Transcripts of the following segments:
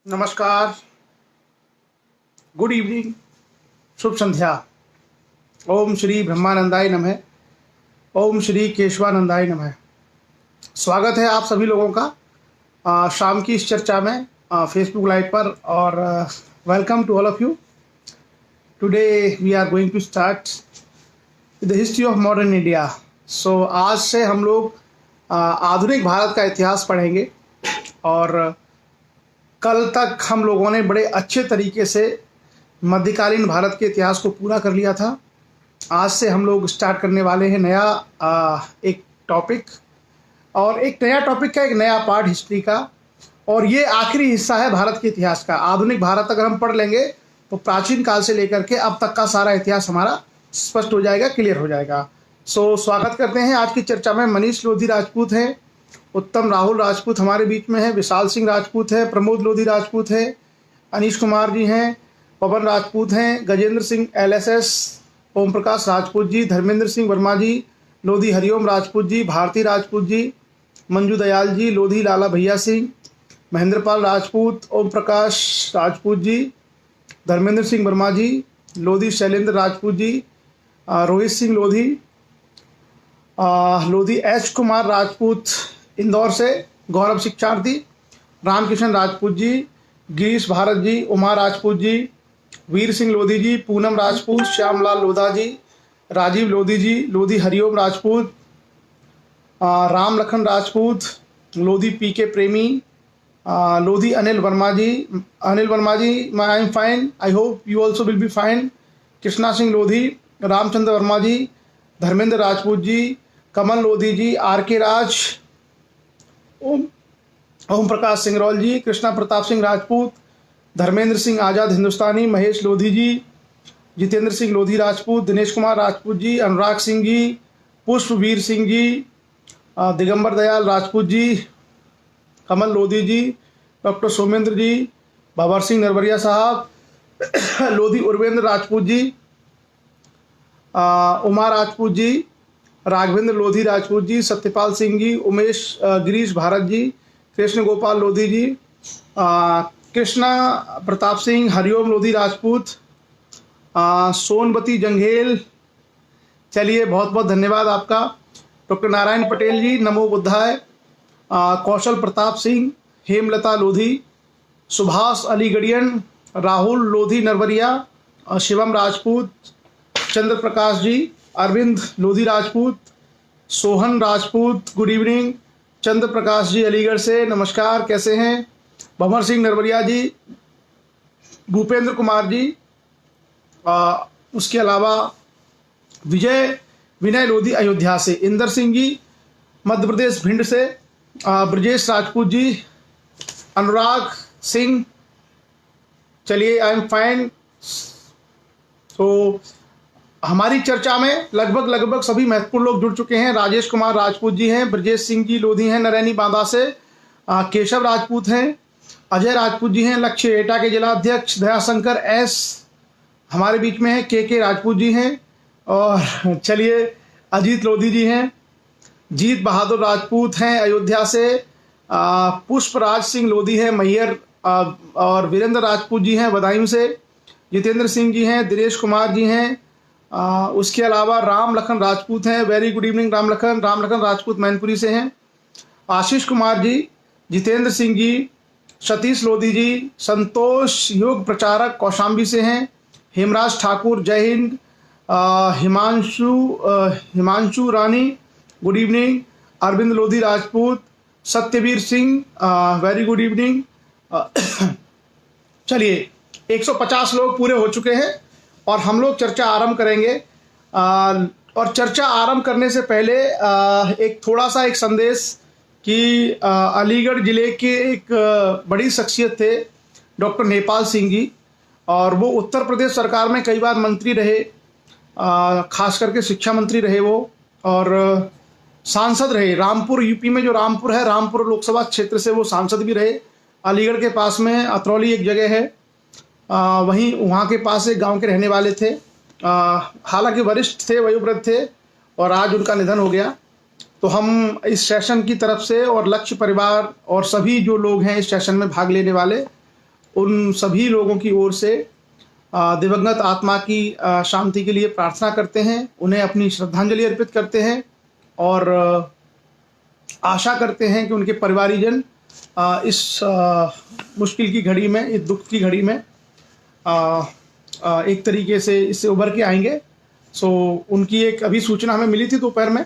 नमस्कार, good evening, शुभ संध्या। ओम श्री ब्रह्मानंदाय नमः। ओम श्री केशवानंदाय नमः। स्वागत है आप सभी लोगों का शाम की इस चर्चा में फेसबुक लाइव पर। और welcome to all of you. Today we are going to start the history of modern India. So आज से हम लोग आधुनिक भारत का इतिहास पढ़ेंगे। और कल तक हम लोगों ने बड़े अच्छे तरीके से मध्यकालीन भारत के इतिहास को पूरा कर लिया था। आज से हम लोग स्टार्ट करने वाले हैं नया एक टॉपिक, और एक नया टॉपिक का एक नया पार्ट हिस्ट्री का। और ये आखिरी हिस्सा है भारत के इतिहास का। आधुनिक भारत अगर हम पढ़ लेंगे तो प्राचीन काल से लेकर के अब तक का सारा इतिहास हमारा स्पष्ट हो जाएगा, क्लियर हो जाएगा। सो स्वागत करते हैं आज की चर्चा में। मनीष लोधी राजपूत हैं, उत्तम राहुल राजपूत हमारे बीच में है, विशाल सिंह राजपूत है, प्रमोद लोधी राजपूत है, अनीश कुमार जी हैं, पवन राजपूत हैं, गजेंद्र सिंह LSS, ओम प्रकाश राजपूत जी, धर्मेंद्र सिंह वर्मा जी, लोधी हरिओम राजपूत जी, भारती राजपूत जी, मंजू दयाल जी, लोधी लाला भैया सिंह, महेंद्रपाल राजपूत, ओम प्रकाश राजपूत जी, धर्मेंद्र सिंह वर्मा जी, लोधी शैलेंद्र राजपूत जी, रोहित सिंह लोधी, लोधी H कुमार राजपूत इंदौर से, गौरव शिक्षार्थी, रामकिशन राजपूत जी, गिरीश भारत जी, उमा राजपूत जी, वीर सिंह लोधी जी, पूनम राजपूत, श्यामलाल लोधा जी, राजीव लोधी जी, Lodhi Hariom Rajput, Ram Lakhan Rajput, Lodhi PK Premi, Lodhi Anil Verma ji. I am fine, I hope you also will be fine. Krishna Singh Lodhi, Ramchandra Verma ji, Dharmendra Rajput ji, Kamal Lodhi ji, RK Raj, Om Prakash Singraul ji, Krishna Pratap Singh Rajput, Dharmendra Singh Azad Hindustani, Mahesh Lodhi ji, Jitendra Singh Lodhi Rajput, Dinesh Kumar Rajput ji, Anurag Singh ji, Pushpveer Singh ji, Digambar Dayal Rajput ji, Kamal Lodhi ji, doctor Somendra जी, भवर सिंह नरवरिया साहब, लोधी उर्वेंद्र राजपूत जी, उमा राजपूत जी, राघवेंद्र लोधी राजपूत जी, सत्यपाल सिंह जी, उमेश गिरीश भारत जी, कृष्ण गोपाल लोधी जी, कृष्णा प्रताप सिंह, हरिओम लोधी राजपूत, सोनबती जंघेल। चलिए, बहुत बहुत धन्यवाद आपका। डॉक्टर नारायण पटेल जी, नमो बुद्धाय, कौशल प्रताप सिंह, हेमलता लोधी, सुभाष अलीगढ़ियन, राहुल लोधी नरवरिया, शिवम राजपूत, चंद्र प्रकाश जी, अरविंद लोधी राजपूत, सोहन राजपूत, गुड इवनिंग। चंद्र प्रकाश जी अलीगढ़ से, नमस्कार, कैसे हैं? भंवर सिंह नरवरिया जी, भूपेंद्र कुमार जी, उसके अलावा विनय लोधी अयोध्या से, इंदर सिंह जी मध्य प्रदेश भिंड से, ब्रजेश राजपूत जी, अनुराग सिंह। चलिए, आई एम फाइन। तो हमारी चर्चा में लगभग सभी महत्वपूर्ण लोग जुड़ चुके हैं। राजेश कुमार राजपूत जी हैं, ब्रजेश सिंह जी लोधी हैं नरैनी बांदा से, केशव राजपूत हैं, अजय राजपूत जी हैं, लक्ष्य एटा के जिलाध्यक्ष, दयाशंकर S हमारे बीच में है, KK राजपूत जी हैं, और चलिए, अजीत लोधी जी हैं, जीत बहादुर राजपूत हैं अयोध्या से, पुष्पराज सिंह लोधी हैं मैहर, और वीरेंद्र राजपूत जी हैं बदायूं से, जितेंद्र सिंह जी हैं, दिनेश कुमार जी हैं, उसके अलावा राम लखन राजपूत हैं। Very good evening Ram Lakhan Rajput Mainpuri से हैं, आशीष कुमार जी, जितेंद्र सिंह जी, सतीश लोधी जी, संतोष योग प्रचारक कौशाम्बी से हैं, हेमराज ठाकुर, जय हिंद, Himanshu Rani, good evening, Arvind Lodhi Rajput, Satyaveer Singh, very good evening. चलिए, 150 लोग पूरे हो चुके हैं और हम लोग चर्चा आरंभ करेंगे। और चर्चा आरंभ करने से पहले एक थोड़ा सा एक संदेश कि अलीगढ़ जिले के एक बड़ी शख्सियत थे डॉक्टर नेपाल सिंह जी, और वो उत्तर प्रदेश सरकार में कई बार मंत्री रहे, खास करके शिक्षा मंत्री रहे वो, और सांसद रहे। रामपुर, यूपी में जो रामपुर है, रामपुर लोकसभा क्षेत्र से वो सांसद भी रहे। अलीगढ़ के पास में अतरौली एक जगह है, वहीं वहाँ के पास एक गांव के रहने वाले थे। हालांकि वरिष्ठ थे, वयोवृद्ध थे, और आज उनका निधन हो गया। तो हम इस सेशन की तरफ से और लक्ष्य परिवार और सभी जो लोग हैं इस सेशन में भाग लेने वाले, उन सभी लोगों की ओर से दिवंगत आत्मा की शांति के लिए प्रार्थना करते हैं, उन्हें अपनी श्रद्धांजलि अर्पित करते हैं और आशा करते हैं कि उनके परिवारीजन इस मुश्किल की घड़ी में, इस दुख की घड़ी में एक तरीके से इससे उभर के आएंगे। सो उनकी एक अभी सूचना हमें मिली थी दोपहर में।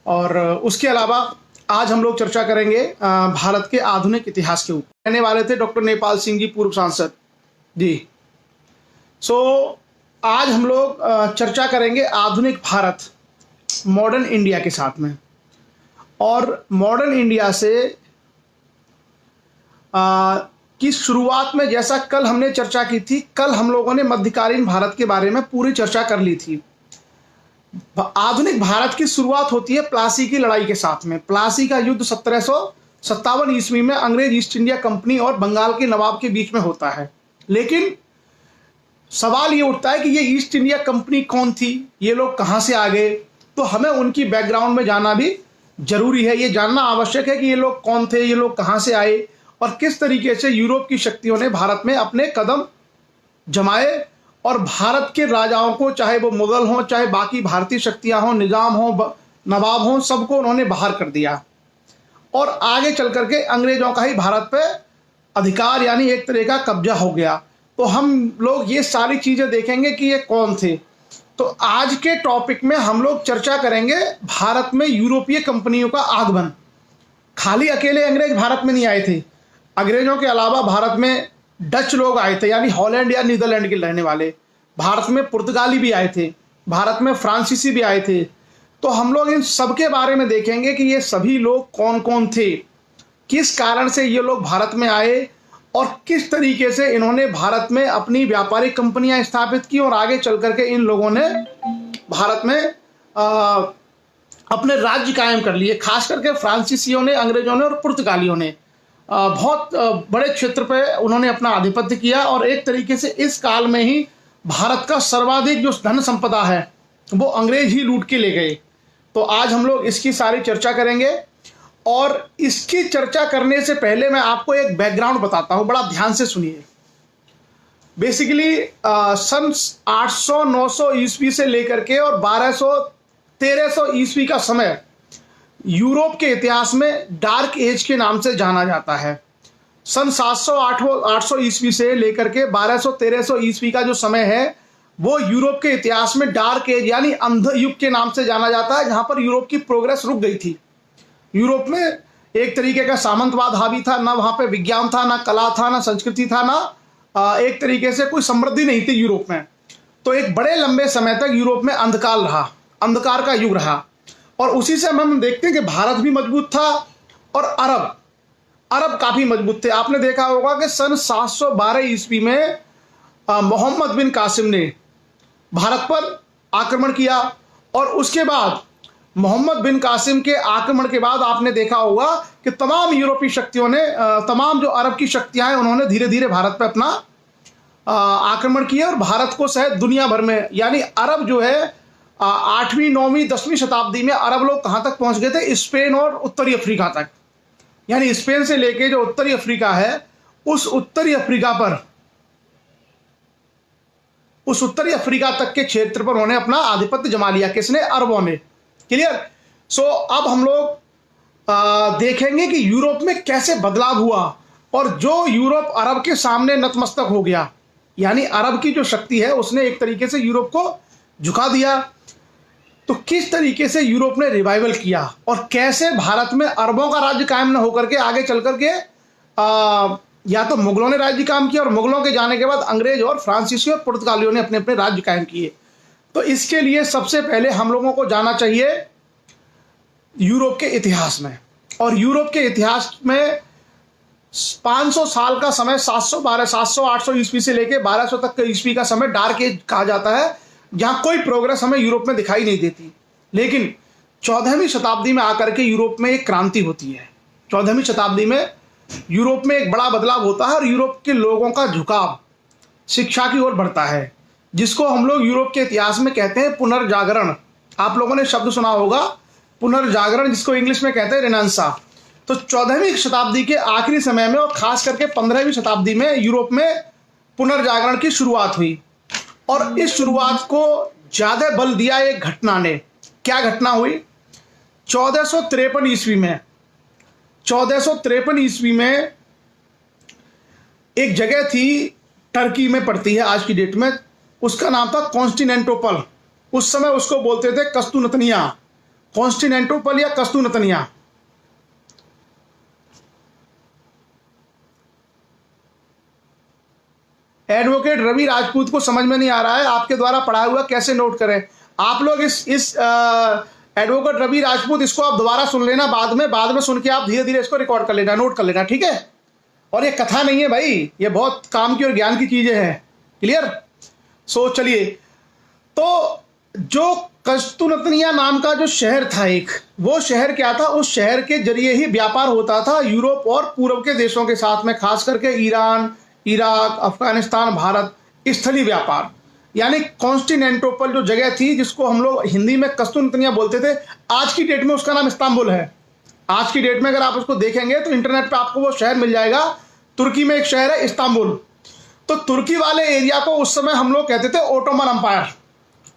और उसके अलावा आज हम लोग चर्चा करेंगे भारत के आधुनिक इतिहास के ऊपर। कहने वाले थे डॉक्टर नेपाल सिंह जी, पूर्व सांसद जी। सो आज हम लोग चर्चा करेंगे आधुनिक भारत, मॉडर्न इंडिया के साथ में। और मॉडर्न इंडिया से की शुरुआत में, जैसा कल हमने चर्चा की थी, कल हम लोगों ने मध्यकालीन भारत के बारे में पूरी चर्चा कर ली थी। आधुनिक भारत की शुरुआत होती है प्लासी की लड़ाई के साथ में। प्लासी का युद्ध 1757 ईस्वी में अंग्रेज ईस्ट इंडिया कंपनी और बंगाल के नवाब के बीच में होता है। लेकिन सवाल ये उठता है कि ये ईस्ट इंडिया कंपनी कौन थी, ये लोग कहाँ से आ गए। तो हमें उनकी बैकग्राउंड में जाना भी जरूरी है। ये जानना आवश्यक है कि ये लोग कौन थे, ये लोग कहाँ से आए और किस तरीके से यूरोप की शक्तियों ने भारत में अपने कदम जमाए और भारत के राजाओं को, चाहे वो मुगल हों, चाहे बाकी भारतीय शक्तियां हों, निजाम हों, नवाब हों, सबको उन्होंने बाहर कर दिया। और आगे चल करके अंग्रेजों का ही भारत पे अधिकार यानी एक तरह का कब्जा हो गया। तो हम लोग ये सारी चीजें देखेंगे कि ये कौन थे। तो आज के टॉपिक में हम लोग चर्चा करेंगे भारत में यूरोपीय कंपनियों का आगमन। खाली अकेले अंग्रेज भारत में नहीं आए थे, अंग्रेजों के अलावा भारत में डच लोग आए थे, यानी हॉलैंड या नीदरलैंड के रहने वाले। भारत में पुर्तगाली भी आए थे, भारत में फ्रांसीसी भी आए थे। तो हम लोग इन सब के बारे में देखेंगे कि ये सभी लोग कौन कौन थे, किस कारण से ये लोग भारत में आए और किस तरीके से इन्होंने भारत में अपनी व्यापारिक कंपनियां स्थापित की और आगे चल करके इन लोगों ने भारत में अपने राज्य कायम कर लिए। खास करके फ्रांसीसियों ने, अंग्रेजों ने और पुर्तगालियों ने बहुत बड़े क्षेत्र पे उन्होंने अपना आधिपत्य किया और एक तरीके से इस काल में ही भारत का सर्वाधिक जो धन संपदा है वो अंग्रेज ही लूट के ले गए। तो आज हम लोग इसकी सारी चर्चा करेंगे और इसकी चर्चा करने से पहले मैं आपको एक बैकग्राउंड बताता हूं, बड़ा ध्यान से सुनिए। बेसिकली सन 800-900 ईस्वी से लेकर के और 1200-1300 ईस्वी का समय यूरोप के इतिहास में डार्क एज के नाम से जाना जाता है। सन 700-800 ईस्वी से लेकर के 1200-1300 ईस्वी का जो समय है वो यूरोप के इतिहास में डार्क एज यानी अंध युग के नाम से जाना जाता है, जहां पर यूरोप की प्रोग्रेस रुक गई थी। यूरोप में एक तरीके का सामंतवाद हावी था, ना वहां पे विज्ञान था, ना कला था, ना संस्कृति था, ना एक तरीके से कोई समृद्धि नहीं थी यूरोप में। तो एक बड़े लंबे समय तक यूरोप में अंधकाल रहा, अंधकार का युग रहा। और उसी से हम देखते हैं कि भारत भी मजबूत था और अरब काफी मजबूत थे। आपने देखा होगा कि सन 712 ईस्वी में मोहम्मद बिन कासिम ने भारत पर आक्रमण किया और उसके बाद मोहम्मद बिन कासिम के आक्रमण के बाद आपने देखा होगा कि तमाम यूरोपीय शक्तियों ने, तमाम जो अरब की शक्तियां हैं, उन्होंने धीरे धीरे भारत पर अपना आक्रमण किया और भारत को सहित दुनिया भर में, यानी अरब जो है 8वीं 9वीं 10वीं शताब्दी में अरब लोग कहां तक पहुंच गए थे, स्पेन और उत्तरी अफ्रीका तक। यानी स्पेन से लेके जो उत्तरी अफ्रीका है, उस उत्तरी अफ्रीका तक के क्षेत्र पर उन्होंने अपना आधिपत्य जमा लिया। किसने? अरबों ने। क्लियर? सो अब हम लोग देखेंगे कि यूरोप में कैसे बदलाव हुआ और जो यूरोप अरब के सामने नतमस्तक हो गया, यानी अरब की जो शक्ति है उसने एक तरीके से यूरोप को झुका दिया। तो किस तरीके से यूरोप ने रिवाइवल किया और कैसे भारत में अरबों का राज्य कायम न होकर के आगे चल करके या तो मुगलों ने राज्य कायम किया और मुगलों के जाने के बाद अंग्रेज और फ्रांसीसी और पुर्तगालियों ने अपने अपने राज्य कायम किए। तो इसके लिए सबसे पहले हम लोगों को जाना चाहिए यूरोप के इतिहास में। और यूरोप के इतिहास में 500 साल का समय, 700-800 ईस्वी से लेके 1200 तक के ईस्वी का समय डार्क एज कहा जाता है, जहां कोई प्रोग्रेस हमें यूरोप में दिखाई नहीं देती। लेकिन 14वीं शताब्दी में आकर के यूरोप में एक क्रांति होती है। 14वीं शताब्दी में यूरोप में एक बड़ा बदलाव होता है और यूरोप के लोगों का झुकाव शिक्षा की ओर बढ़ता है, जिसको हम लोग यूरोप के इतिहास में कहते हैं पुनर्जागरण। आप लोगों ने शब्द सुना होगा पुनर्जागरण, जिसको इंग्लिश में कहते हैं रेनेसां। तो 14वीं शताब्दी के आखिरी समय में और खास करके 15वीं शताब्दी में यूरोप में पुनर्जागरण की शुरुआत हुई। और इस शुरुआत को ज्यादा बल दिया एक घटना ने। क्या घटना हुई? 1453 ईस्वी में 1453 ईस्वी में एक जगह थी, टर्की में पड़ती है आज की डेट में, उसका नाम था कॉन्स्टेंटिनोपल। उस समय उसको बोलते थे कस्तूनतनिया, कॉन्स्टेंटिनोपल या कस्तूनतनिया। एडवोकेट रवि राजपूत को समझ में नहीं आ रहा है, आपके द्वारा पढ़ाया हुआ कैसे नोट करें आप लोग। इस एडवोकेट रवि राजपूत, इसको आप दोबारा सुन लेना बाद में सुन के आप धीरे धीरे इसको रिकॉर्ड कर लेना, नोट कर लेना, ठीक है। और ये कथा नहीं है भाई, ये बहुत काम की और ज्ञान की चीजें हैं। क्लियर? सो चलिए, तो जो कस्तूनतनिया नाम का जो शहर था एक, वो शहर क्या था? उस शहर के जरिए ही व्यापार होता था यूरोप और पूर्व के देशों के साथ में, खास करके ईरान, इराक, अफगानिस्तान, भारत, स्थलीय व्यापार। यानी कॉन्स्टेंटिनोपल जो जगह थी, जिसको हम लोग हिंदी में कस्तूनतनिया बोलते थे, आज की डेट में उसका नाम इस्तांबुल है। आज की डेट में अगर आप उसको देखेंगे तो इंटरनेट पे आपको वो शहर मिल जाएगा। तुर्की में एक शहर है इस्तांबुल। तो तुर्की वाले एरिया को उस समय हम लोग कहते थे ओटोमन अंपायर।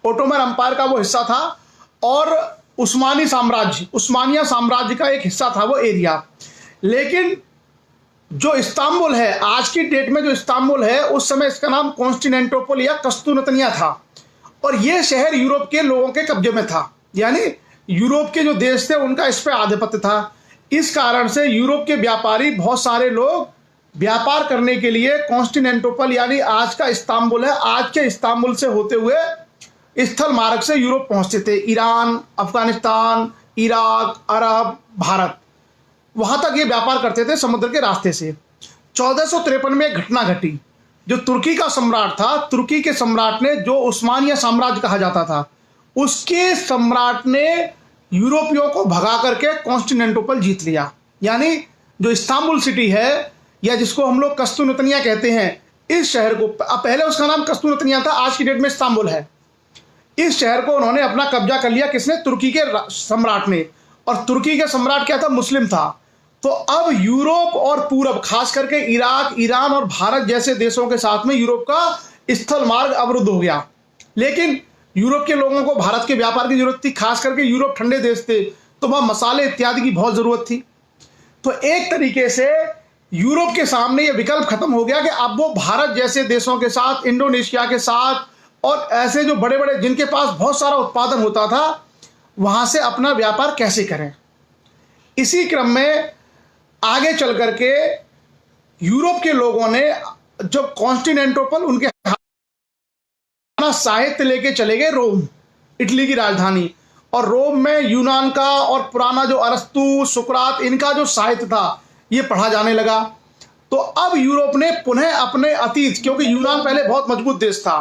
ओटोमन अंपायर का वो हिस्सा था और उस्मानी साम्राज्य, उस्मानिया साम्राज्य का एक हिस्सा था वो एरिया। लेकिन जो इस्तांबुल है, आज की डेट में जो इस्तांबुल है, उस समय इसका नाम कॉन्स्टेंटिनोपल या कस्तूनतनिया था। और ये शहर यूरोप के लोगों के कब्जे में था, यानी यूरोप के जो देश थे उनका इस पर आधिपत्य था। इस कारण से यूरोप के व्यापारी, बहुत सारे लोग व्यापार करने के लिए कॉन्स्टेंटिनोपल यानी आज का इस्तांबुल है, आज के इस्तांबुल से होते हुए स्थल मार्ग से यूरोप पहुंचते थे। ईरान, अफगानिस्तान, इराक, अरब, भारत, वहां तक ये व्यापार करते थे समुद्र के रास्ते से। 1453 में एक घटना घटी। जो तुर्की का सम्राट था, तुर्की के सम्राट ने, जो उस्मानिया साम्राज्य कहा जाता था, उसके सम्राट ने यूरोपियों को भगा करके कॉन्स्टेंटिनोपल जीत लिया। यानी जो इस्तांबुल सिटी है, या जिसको हम लोग कस्तूनतनिया कहते हैं, इस शहर को, पहले उसका नाम कस्तूनतनिया था, आज की डेट में इस्तांबुल है। इस शहर को उन्होंने अपना कब्जा कर लिया। किसने? तुर्की के सम्राट ने। और तुर्की के सम्राट क्या था? मुस्लिम था। तो अब यूरोप और पूरब, खास करके इराक, ईरान और भारत जैसे देशों के साथ में यूरोप का स्थल मार्ग अवरुद्ध हो गया। लेकिन यूरोप के लोगों को भारत के व्यापार की जरूरत थी, खास करके यूरोप ठंडे देश थे, तो वह मसाले इत्यादि की बहुत जरूरत थी। तो एक तरीके से यूरोप के सामने यह विकल्प खत्म हो गया कि अब वो भारत जैसे देशों के साथ, इंडोनेशिया के साथ, और ऐसे जो बड़े बड़े जिनके पास बहुत सारा उत्पादन होता था, वहां से अपना व्यापार कैसे करें। इसी क्रम में आगे चल करके यूरोप के लोगों ने, जब कॉन्स्टेंटिनोपल उनके अपना साहित्य लेके चले गए रोम, इटली की राजधानी, और रोम में यूनान का और पुराना जो अरस्तु, सुकरात, इनका जो साहित्य था ये पढ़ा जाने लगा। तो अब यूरोप ने पुनः अपने अतीत, क्योंकि यूनान पहले बहुत मजबूत देश था,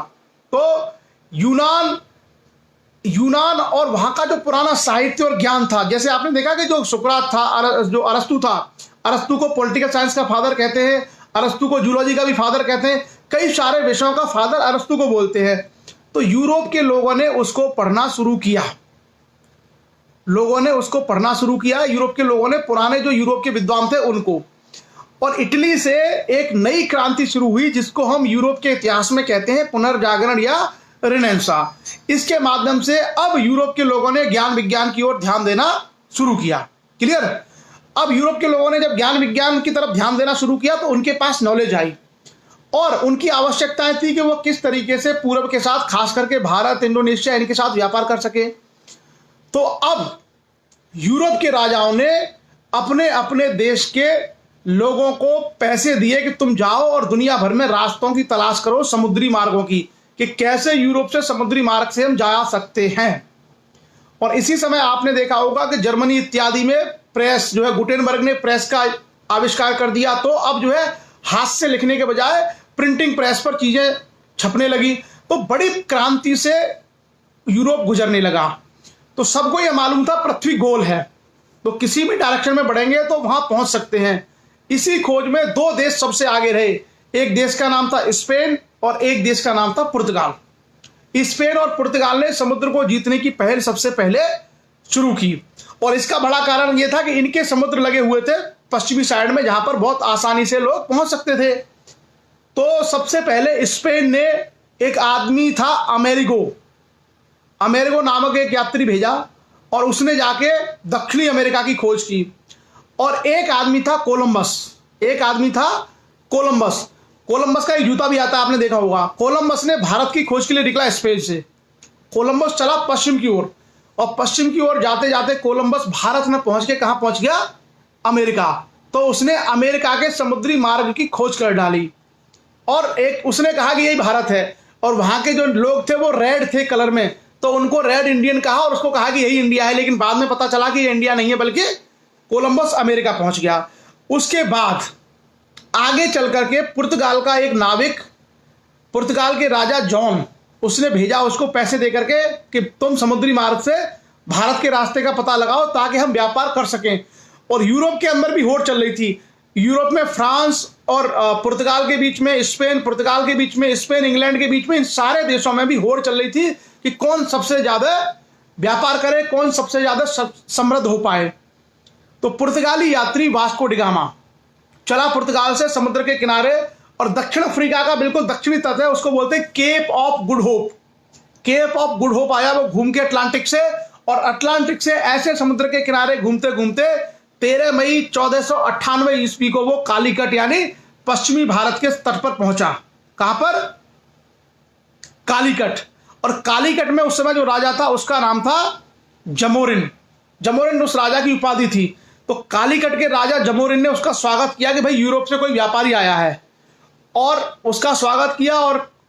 तो यूनान और वहां का जो पुराना साहित्य और ज्ञान था, जैसे आपने देखा कि जो सुकरात था, जो अरस्तु था, अरस्तु को पॉलिटिकल साइंस का फादर कहते हैं, अरस्तु को जूलॉजी का भी फादर कहते हैं, कई सारे विषयों का फादर अरस्तु को बोलते हैं। तो यूरोप के लोगों ने उसको पढ़ना शुरू किया, यूरोप के लोगों ने, पुराने जो यूरोप के विद्वान थे उनको। और इटली से एक नई क्रांति शुरू हुई, जिसको हम यूरोप के इतिहास में कहते हैं पुनर्जागरण या रिनेंसा। इसके माध्यम से अब यूरोप के लोगों ने ज्ञान विज्ञान की ओर ध्यान देना शुरू किया। क्लियर? अब यूरोप के लोगों ने जब ज्ञान विज्ञान की तरफ ध्यान देना शुरू किया तो उनके पास नॉलेज आई, और उनकी आवश्यकताएं थी कि वो किस तरीके से पूरब के साथ, खास करके भारत, इंडोनेशिया, इनके साथ व्यापार कर सके। तो अब यूरोप के राजाओं ने अपने अपने देश के लोगों को पैसे दिए कि तुम जाओ और दुनिया भर में रास्तों की तलाश करो, समुद्री मार्गों की, कि कैसे यूरोप से समुद्री मार्ग से हम जा सकते हैं। और इसी समय आपने देखा होगा कि जर्मनी इत्यादि में प्रेस जो है, गुटेनबर्ग ने प्रेस का आविष्कार कर दिया। तो अब जो है हाथ से लिखने के बजाय प्रिंटिंग प्रेस पर चीजें छपने लगी। तो बड़ी क्रांति से यूरोप गुजरने लगा। तो सबको यह मालूम था पृथ्वी गोल है, तो किसी भी डायरेक्शन में बढ़ेंगे तो वहां पहुंच सकते हैं। इसी खोज में दो देश सबसे आगे रहे। एक देश का नाम था स्पेन और एक देश का नाम था पुर्तगाल। स्पेन और पुर्तगाल ने समुद्र को जीतने की पहल सबसे पहले शुरू की। और इसका बड़ा कारण यह था कि इनके समुद्र लगे हुए थे पश्चिमी साइड में, जहां पर बहुत आसानी से लोग पहुंच सकते थे। तो सबसे पहले स्पेन ने एक आदमी था अमेरिगो नामक एक यात्री भेजा और उसने जाके दक्षिणी अमेरिका की खोज की। और एक आदमी था कोलंबस का एक जूता भी आता है, आपने देखा होगा। कोलंबस ने भारत की खोज के लिए निकला स्पेन से। कोलंबस चला पश्चिम की ओर, और पश्चिम की ओर जाते जाते कोलंबस भारत में पहुंच के कहां पहुंच गया? अमेरिका। तो उसने अमेरिका के समुद्री मार्ग की खोज कर डाली और एक उसने कहा कि यही भारत है। और वहां के जो लोग थे वो रेड थे कलर में, तो उनको रेड इंडियन कहा और उसको कहा कि यही इंडिया है। लेकिन बाद में पता चला कि ये इंडिया नहीं है, बल्कि कोलंबस अमेरिका पहुंच गया। उसके बाद आगे चल करके पुर्तगाल का एक नाविक, पुर्तगाल के राजा जॉन, उसने भेजा उसको पैसे दे करके कि तुम समुद्री मार्ग से भारत के रास्ते का पता लगाओ ताकि हम व्यापार कर सकें। और यूरोप के अंदर भी होड़ चल रही थी। यूरोप में फ्रांस और पुर्तगाल के बीच में स्पेन, पुर्तगाल के बीच में स्पेन, इंग्लैंड के बीच में, इन सारे देशों में भी होड़ चल रही थी कि कौन सबसे ज्यादा व्यापार करे, कौन सबसे ज्यादा समृद्ध हो पाए। तो पुर्तगाली यात्री वास्को डी गामा चला पुर्तगाल से समुद्र के किनारे, और दक्षिण अफ्रीका का बिल्कुल दक्षिणी तट है, उसको बोलते हैं Cape of Good Hope. Cape of Good Hope आया वो घूम के अटलांटिक से, और अटलांटिक से ऐसे समुद्र के किनारे घूमते घूमते 13 मई 1498 ईस्वी को वो कालीकट यानी पश्चिमी भारत के तट पर पहुंचा। कहां पर? कालीकट। और कालीकट में उस समय जो राजा था उसका नाम था जमोरिन उस राजा की उपाधि थी। तो कालीकट के राजा जमोरिन ने उसका स्वागत किया कि भाई यूरोप से कोई व्यापारी आया है, और उसका स्वागत किया।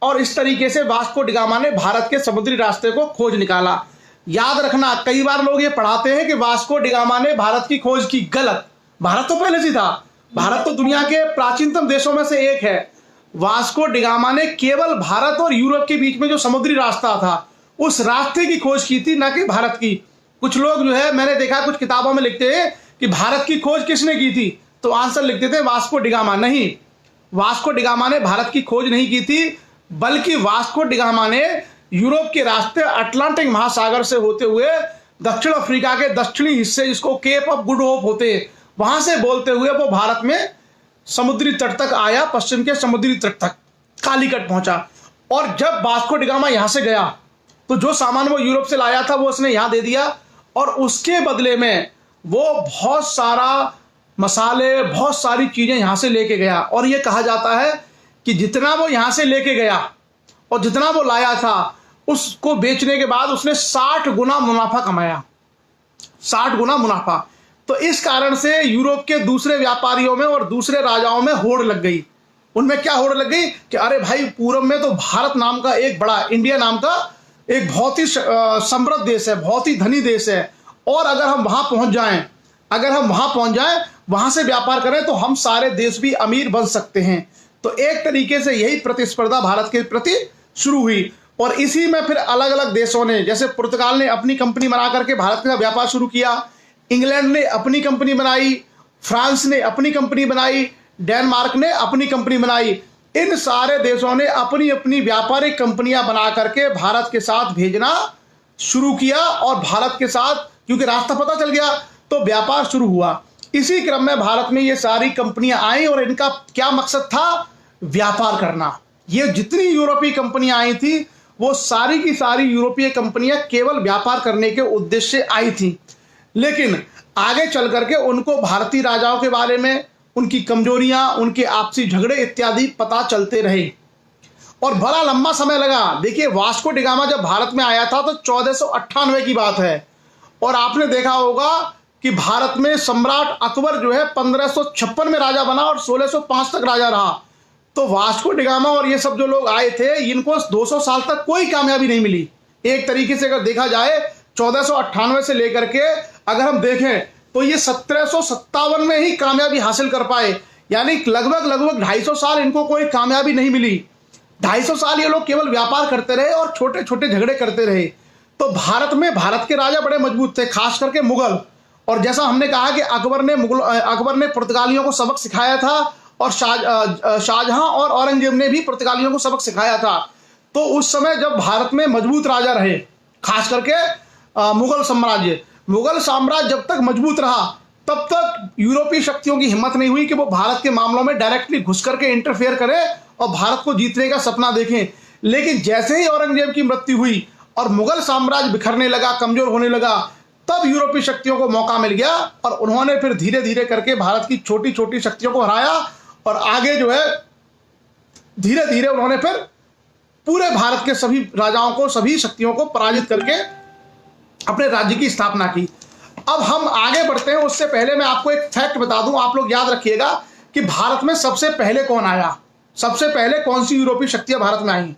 और इस तरीके से वास्को डी गामा ने भारत के समुद्री रास्ते को खोज निकाला। याद रखना, कई बार लोग ये पढ़ाते हैं कि वास्को डी गामा ने भारत की खोज की। गलत। भारत तो पहले से था। भारत तो दुनिया के प्राचीनतम देशों में से एक है। वास्को डी गामा ने केवल भारत और यूरोप के बीच में जो समुद्री रास्ता था उस रास्ते की खोज की थी, ना कि भारत की। कुछ लोग जो है, मैंने देखा कुछ किताबों में लिखते हैं कि भारत की खोज किसने की थी, तो आंसर लिखते थे वास्को डी गामा। नहीं, वास्को डी गामा ने भारत की खोज नहीं की थी, बल्कि वास्को डी गामा ने यूरोप के रास्ते अटलांटिक महासागर से होते हुए दक्षिण अफ्रीका के दक्षिणी हिस्से, जिसको केप ऑफ गुड होप होते, वहां से बोलते हुए वो भारत में समुद्री तट तक आया, पश्चिम के समुद्री तट तक कालीकट पहुंचा। और जब वास्को डी गामा यहां से गया तो जो सामान वो यूरोप से लाया था वो उसने यहां दे दिया, और उसके बदले में वो बहुत सारा मसाले, बहुत सारी चीजें यहां से लेके गया। और ये कहा जाता है कि जितना वो यहां से लेके गया और जितना वो लाया था, उसको बेचने के बाद उसने 60 गुना मुनाफा कमाया। 60 गुना मुनाफा। तो इस कारण से यूरोप के दूसरे व्यापारियों में और दूसरे राजाओं में होड़ लग गई। उनमें क्या होड़ लग गई कि अरे भाई, पूरब में तो भारत नाम का एक बड़ा, इंडिया नाम का एक बहुत ही समृद्ध देश है, बहुत ही धनी देश है, और अगर हम वहां पहुंच जाएं, वहां से व्यापार करें तो हम सारे देश भी अमीर बन सकते हैं। तो एक तरीके से यही प्रतिस्पर्धा भारत के प्रति शुरू हुई। और इसी में फिर अलग अलग देशों ने, जैसे पुर्तगाल ने अपनी कंपनी बना करके भारत का व्यापार शुरू किया, इंग्लैंड ने अपनी कंपनी बनाई, फ्रांस ने अपनी कंपनी बनाई, डेनमार्क ने अपनी कंपनी बनाई। इन सारे देशों ने अपनी अपनी व्यापारिक कंपनियां बना करके भारत के साथ भेजना शुरू किया, और भारत के साथ क्योंकि रास्ता पता चल गया तो व्यापार शुरू हुआ। इसी क्रम में भारत में ये सारी कंपनियां आई, और इनका क्या मकसद था? व्यापार करना। ये जितनी यूरोपीय कंपनियां आई थी वो सारी की सारी यूरोपीय कंपनियां केवल व्यापार करने के उद्देश्य से आई थी। लेकिन आगे चल करके उनको भारतीय राजाओं के बारे में, उनकी कमजोरियां, उनके आपसी झगड़े इत्यादि पता चलते रहे, और बड़ा लंबा समय लगा। देखिए, वास्को डी गामा जब भारत में आया था तो 1498 की बात है, और आपने देखा होगा कि भारत में सम्राट अकबर जो है 1556 में राजा बना और 1605 तक राजा रहा। तो वास्को डी गामा और ये सब जो लोग आए थे, इनको 200 साल तक कोई कामयाबी नहीं मिली। एक तरीके से अगर देखा जाए 1498 से लेकर के अगर हम देखें तो ये 1757 में ही कामयाबी हासिल कर पाए, यानी लगभग 250 साल इनको कोई कामयाबी नहीं मिली। 250 साल ये लोग केवल व्यापार करते रहे और छोटे छोटे झगड़े करते रहे। तो भारत में भारत के राजा बड़े मजबूत थे, खास करके मुगल। और जैसा हमने कहा कि अकबर ने पुर्तगालियों को सबक सिखाया था, और शाहजहां और औरंगजेब ने भी पुर्तगालियों को सबक सिखाया था। तो उस समय जब भारत में मजबूत राजा रहे, खास करके मुगल साम्राज्य, मुगल साम्राज्य जब तक मजबूत रहा तब तक यूरोपीय शक्तियों की हिम्मत नहीं हुई कि वो भारत के मामलों में डायरेक्टली घुस करके इंटरफेयर करें और भारत को जीतने का सपना देखें। लेकिन जैसे ही औरंगजेब की मृत्यु हुई और मुगल साम्राज्य बिखरने लगा, कमजोर होने लगा, तब यूरोपीय शक्तियों को मौका मिल गया और उन्होंने फिर धीरे धीरे करके भारत की छोटी छोटी शक्तियों को हराया और आगे जो है धीरे धीरे उन्होंने फिर पूरे भारत के सभी राजाओं को, सभी शक्तियों को पराजित करके अपने राज्य की स्थापना की। अब हम आगे बढ़ते हैं, उससे पहले मैं आपको एक फैक्ट बता दूं, आप लोग याद रखिएगा कि भारत में सबसे पहले कौन आया, सबसे पहले कौन सी यूरोपीय शक्तियां भारत में आई।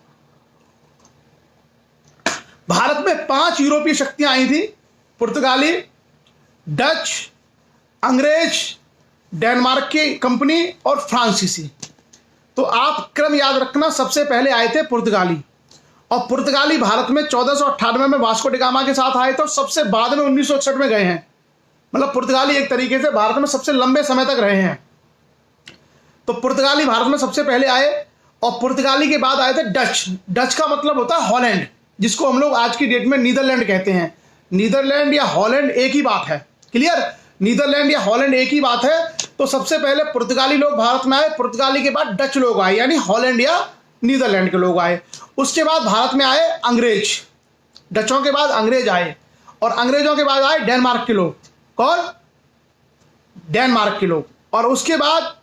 भारत में 5 यूरोपीय शक्तियां आई थी, पुर्तगाली, डच, अंग्रेज, डेनमार्क की कंपनी और फ्रांसीसी। तो आप क्रम याद रखना, सबसे पहले आए थे पुर्तगाली, और पुर्तगाली भारत में 1498 में वास्को डिगामा के साथ आए थे और सबसे बाद में 1961 में गए हैं। मतलब पुर्तगाली एक तरीके से भारत में सबसे लंबे समय तक रहे हैं। तो पुर्तगाली भारत में सबसे पहले आए और पुर्तगाली के बाद आए थे डच। डच का मतलब होता है हॉलैंड, जिसको हम लोग आज की डेट में नीदरलैंड कहते हैं। नीदरलैंड या हॉलैंड एक ही बात है, क्लियर, नीदरलैंड या हॉलैंड एक ही बात है। तो सबसे पहले पुर्तगाली लोग भारत में आए, पुर्तगाली के बाद डच लोग आए, यानी हॉलैंड या नीदरलैंड के लोग आए। उसके बाद भारत में आए अंग्रेज, डचों के बाद अंग्रेज आए, और अंग्रेजों के बाद आए डेनमार्क के लोग। कौन? डेनमार्क के लोग। और उसके बाद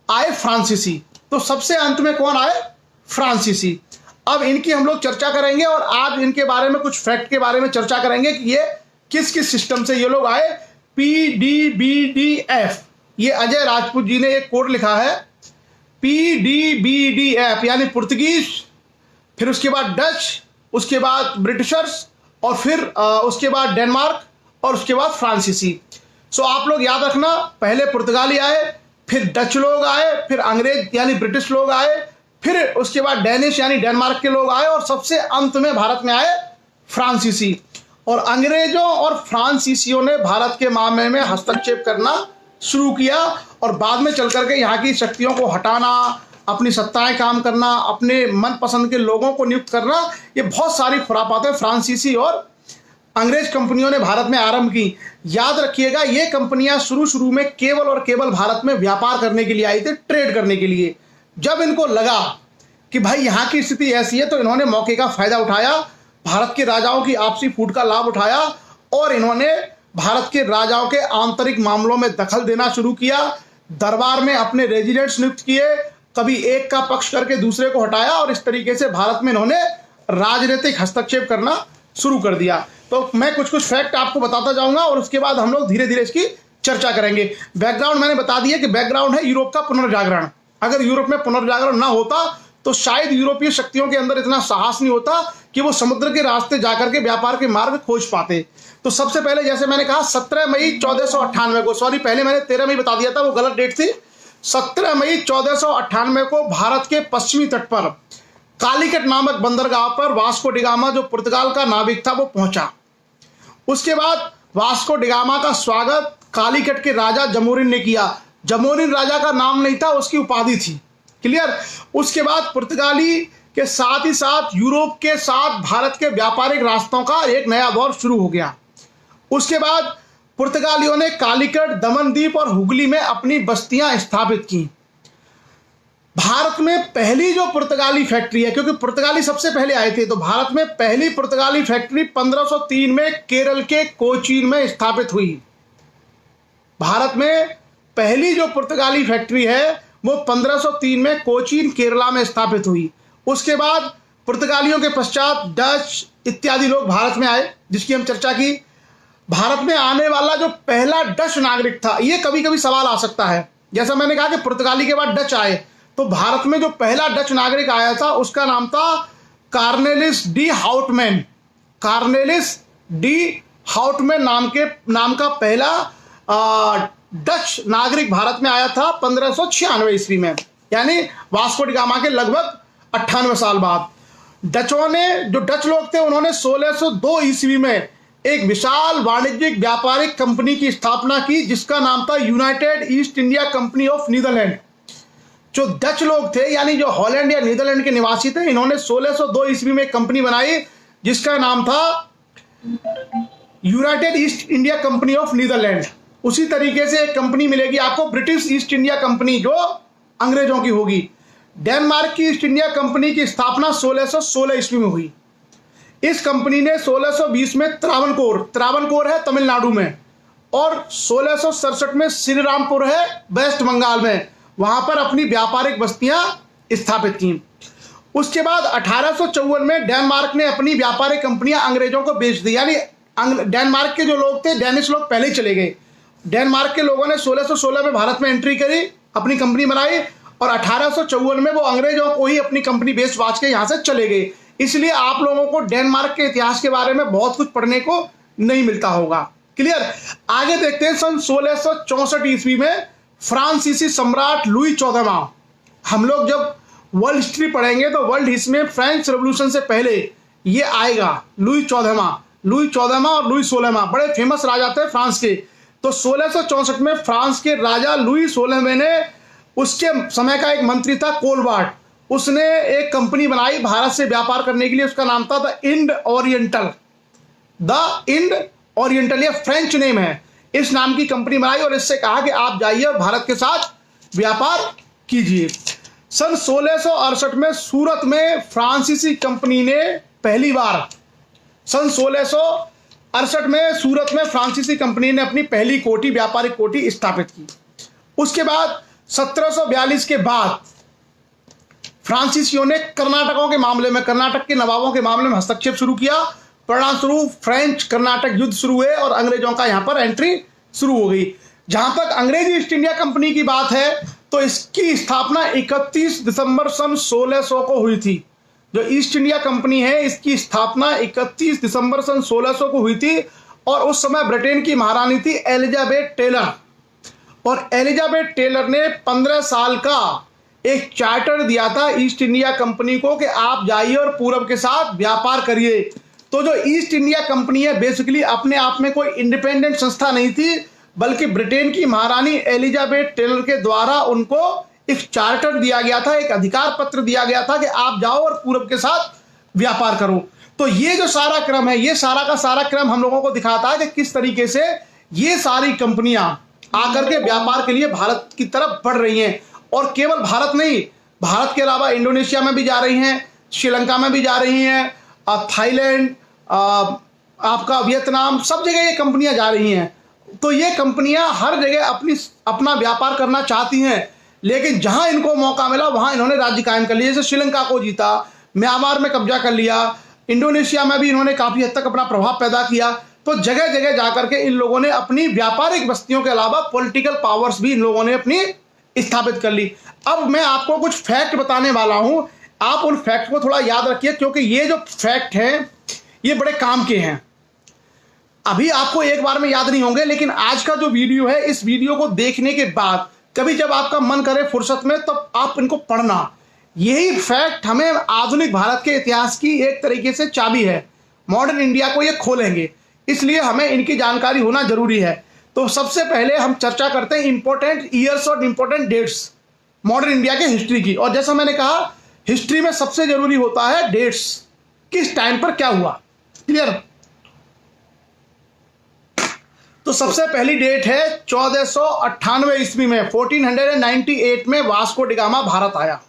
आए फ्रांसीसी। तो सबसे अंत में कौन आए? फ्रांसीसी। अब इनकी हम लोग चर्चा करेंगे और आज इनके बारे में कुछ फैक्ट के बारे में चर्चा करेंगे कि ये किस किस सिस्टम से ये लोग आए। PDBDF, ये अजय राजपूत जी ने एक कोड लिखा है, PDBDF यानी पुर्तगीज, फिर उसके बाद डच, उसके बाद ब्रिटिशर्स, और फिर उसके बाद डेनमार्क, और उसके बाद फ्रांसीसी। सो आप लोग याद रखना, पहले पुर्तगाली आए, फिर डच लोग आए, फिर अंग्रेज यानी ब्रिटिश लोग आए, फिर उसके बाद डेनिश यानी डेनमार्क के लोग आए, और सबसे अंत में भारत में आए फ्रांसीसी। और अंग्रेजों और फ्रांसीसियों ने भारत के मामले में हस्तक्षेप करना शुरू किया और बाद में चल करके यहाँ की शक्तियों को हटाना, अपनी सत्ताएं काम करना, अपने मनपसंद के लोगों को नियुक्त करना, ये बहुत सारी खुरापातें फ्रांसीसी और अंग्रेज कंपनियों ने भारत में आरंभ की। याद रखिएगा, ये कंपनियां शुरू में केवल और केवल भारत में व्यापार करने के लिए आई थी, ट्रेड करने के लिए। जब इनको लगा कि भाई यहाँ की स्थिति ऐसी है, तो इन्होंने मौके का फायदा उठाया, भारत के राजाओं की आपसी फूट का लाभ उठाया और इन्होंने भारत के राजाओं के आंतरिक मामलों में दखल देना शुरू किया। दरबार में अपने रेजिडेंट्स नियुक्त किए, कभी एक का पक्ष करके दूसरे को हटाया, और इस तरीके से भारत में इन्होंने राजनीतिक हस्तक्षेप करना शुरू कर दिया। तो मैं कुछ कुछ फैक्ट आपको बताता जाऊंगा और उसके बाद हम लोग धीरे धीरे इसकी चर्चा करेंगे। बैकग्राउंड मैंने बता दिया कि बैकग्राउंड है यूरोप का पुनर्जागरण। अगर यूरोप में पुनर्जागरण ना होता तो शायद यूरोपीय शक्तियों के अंदर इतना साहस नहीं होता कि वो समुद्र के रास्ते जाकर के व्यापार के मार्ग खोज पाते। तो सबसे पहले जैसे मैंने कहा 17 मई 1498 को, सॉरी पहले मैंने 13 मई बता दिया था, वो गलत डेट थी। 17 मई 1498 को भारत के पश्चिमी तट पर कालीकट नामक बंदरगाह पर वास्को डिगामा, जो पुर्तगाल का नाविक था, वो पहुंचा। उसके बाद वास्को डिगामा का स्वागत कालीकट के राजा जमोरिन ने किया। जमोरिन राजा का नाम नहीं था, उसकी उपाधि थी, क्लियर। उसके बाद पुर्तगाली के साथ ही साथ यूरोप के साथ भारत के व्यापारिक रास्तों का एक नया दौर शुरू हो गया। उसके बाद पुर्तगालियों ने कालीकट, दमनदीप और हुगली में अपनी बस्तियां स्थापित की। भारत में पहली जो पुर्तगाली फैक्ट्री है, क्योंकि पुर्तगाली सबसे पहले आए थे, तो भारत में पहली पुर्तगाली फैक्ट्री 1503 में केरल के कोचीन में स्थापित हुई। भारत में पहली जो पुर्तगाली फैक्ट्री है वो 1503 में कोचीन केरला में स्थापित हुई। उसके बाद पुर्तगालियों के पश्चात डच इत्यादि लोग भारत में आए, जिसकी हम चर्चा की। भारत में आने वाला जो पहला डच नागरिक था, ये कभी कभी सवाल आ सकता है, जैसा मैंने कहा कि पुर्तगाली के बाद डच आए, तो भारत में जो पहला डच नागरिक आया था उसका नाम था कार्नेलिस डी हाउटमैन। कार्नेलिस डी हाउटमैन नाम का पहला डच नागरिक भारत में आया था 1596 ईस्वी में, यानी वास्को डिगामा के लगभग 98 साल बाद। डचों ने, जो डच लोग थे, उन्होंने 1602 ईस्वी में एक विशाल वाणिज्यिक व्यापारिक कंपनी की स्थापना की, जिसका नाम था United East India Company of Netherland. जो डच लोग थे, यानी जो हॉलैंड या नीदरलैंड के निवासी थे, इन्होंने 1602 ईस्वी में एक कंपनी बनाई जिसका नाम था United East India Company of Netherland. उसी तरीके से एक कंपनी मिलेगी आपको ब्रिटिश ईस्ट इंडिया कंपनी, जो अंग्रेजों की होगी। डेनमार्क की ईस्ट इंडिया कंपनी की स्थापना 1616 ईस्वी में हुई। इस कंपनी ने 1620 में त्रावणकोर है तमिलनाडु में, और 1667 में श्रीरामपुर है वेस्ट बंगाल में, वहां पर अपनी व्यापारिक बस्तियां स्थापित की। उसके बाद 1854 में डेनमार्क ने अपनी व्यापारिक कंपनियां अंग्रेजों को बेच दी। यानी डेनमार्क के जो लोग थे, डेनिश लोग पहले ही चले गए। डेनमार्क के लोगों ने 1616 में भारत में एंट्री करी, अपनी कंपनी बनाई, और 1854 में वो अंग्रेजों को ही अपनी कंपनी बेच बाच के यहां से चले गए। इसलिए आप लोगों को डेनमार्क के इतिहास के बारे में बहुत कुछ पढ़ने को नहीं मिलता होगा। क्लियर। आगे देखते हैं। सन 1664 ईस्वी में फ्रांसीसी सम्राट लुई 14वां, हम लोग जब वर्ल्ड हिस्ट्री पढ़ेंगे तो वर्ल्ड हिस्ट्री में फ्रेंच रेवोल्यूशन से पहले ये आएगा। लुई 14वां और लुई 16वां बड़े फेमस राजा थे फ्रांस के। तो 1664 में फ्रांस के राजा लुई 16वें ने, उसके समय का एक मंत्री था कोलबार्ट, उसने एक कंपनी बनाई भारत से व्यापार करने के लिए। उसका नाम था द इंड ओरिएंटल, ये फ्रेंच नेम है। इस नाम की कंपनी बनाई और इससे कहा कि आप जाइए और भारत के साथ व्यापार कीजिए। सन 1668 में सूरत में फ्रांसीसी कंपनी ने पहली बार, सन 1668 में सूरत में फ्रांसीसी कंपनी ने अपनी पहली कोठी, व्यापारिक कोठी स्थापित की। उसके बाद 1742 के बाद फ्रांसीसियों ने कर्नाटक के नवाबों के मामले में हस्तक्षेप शुरू किया। परिणामस्वरूप फ्रेंच कर्नाटक युद्ध शुरू हुए और अंग्रेजों का यहां पर एंट्री शुरू हो गई। जहां तक अंग्रेजी ईस्ट इंडिया कंपनी की बात है तो इसकी स्थापना 31 दिसंबर सन 1600 को हुई थी। जो ईस्ट इंडिया कंपनी है इसकी स्थापना 31 दिसंबर सन 1600 को हुई थी, और उस समय ब्रिटेन की महारानी थी एलिजाबेथ टेलर, और एलिजाबेथ टेलर ने 15 साल का एक चार्टर दिया था ईस्ट इंडिया कंपनी को कि आप जाइए और पूरब के साथ व्यापार करिए। तो जो ईस्ट इंडिया कंपनी है बेसिकली अपने आप में कोई इंडिपेंडेंट संस्था नहीं थी, बल्कि ब्रिटेन की महारानी एलिजाबेथ टेलर के द्वारा उनको एक चार्टर दिया गया था, एक अधिकार पत्र दिया गया था कि आप जाओ और पूरब के साथ व्यापार करो। तो ये जो सारा क्रम है, ये सारा का सारा क्रम हम लोगों को दिखाता है कि किस तरीके से ये सारी कंपनियां आकर के व्यापार के लिए भारत की तरफ बढ़ रही हैं। और केवल भारत नहीं, भारत के अलावा इंडोनेशिया में भी जा रही हैं, श्रीलंका में भी जा रही हैं, थाईलैंड, आपका वियतनाम, सब जगह ये कंपनियां जा रही हैं। तो ये कंपनियां हर जगह अपना व्यापार करना चाहती हैं, लेकिन जहां इनको मौका मिला वहां इन्होंने राज्य कायम कर लिया। जैसे श्रीलंका को जीता, म्यांमार में कब्जा कर लिया, इंडोनेशिया में भी इन्होंने काफी हद तक अपना प्रभाव पैदा किया। तो जगह जगह जाकर के इन लोगों ने अपनी व्यापारिक बस्तियों के अलावा पॉलिटिकल पावर्स भी इन लोगों ने अपनी स्थापित कर ली। अब मैं आपको कुछ फैक्ट बताने वाला हूं, आप उन फैक्ट को थोड़ा याद रखिए, क्योंकि ये जो फैक्ट हैं ये बड़े काम के हैं। अभी आपको एक बार में याद नहीं होंगे, लेकिन आज का जो वीडियो है, इस वीडियो को देखने के बाद कभी जब आपका मन करे फुर्सत में, तब आप इनको पढ़ना। यही फैक्ट हमें आधुनिक भारत के इतिहास की एक तरीके से चाबी है, मॉडर्न इंडिया को ये खोलेंगे, इसलिए हमें इनकी जानकारी होना जरूरी है। तो सबसे पहले हम चर्चा करते हैं इंपॉर्टेंट ईयर्स और इंपॉर्टेंट डेट्स मॉडर्न इंडिया के हिस्ट्री की। और जैसा मैंने कहा, हिस्ट्री में सबसे जरूरी होता है डेट्स, किस टाइम पर क्या हुआ। क्लियर। तो सबसे पहली डेट है 1498 ईस्वी में, 1498 में वास्को डिगामा भारत आया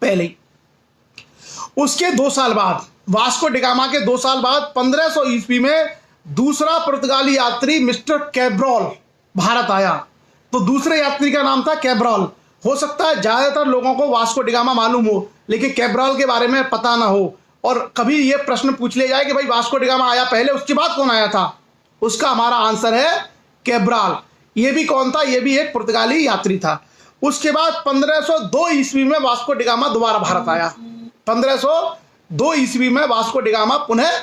पहले ही। उसके 2 साल बाद, वास्को डिगामा के 2 साल बाद 1500 ईस्वी में दूसरा पुर्तगाली यात्री मिस्टर कैब्रॉल भारत आया। तो दूसरे यात्री का नाम था कैब्रॉल। हो सकता है ज्यादातर लोगों को वास्को डिगामा मालूम हो, लेकिन कैब्रॉल के बारे में पता ना हो, और कभी ये प्रश्न पूछ लिया जाए कि भाई वास्को डिगामा आया पहले, उसके बाद कौन आया था, उसका हमारा आंसर है कैब्रॉल। ये भी कौन था, ये भी एक पुर्तगाली यात्री था। उसके बाद 1502 ईस्वी में वास्को डिगामा दोबारा भारत आया। 1502 ईस्वी में वास्को डिगामा पुनः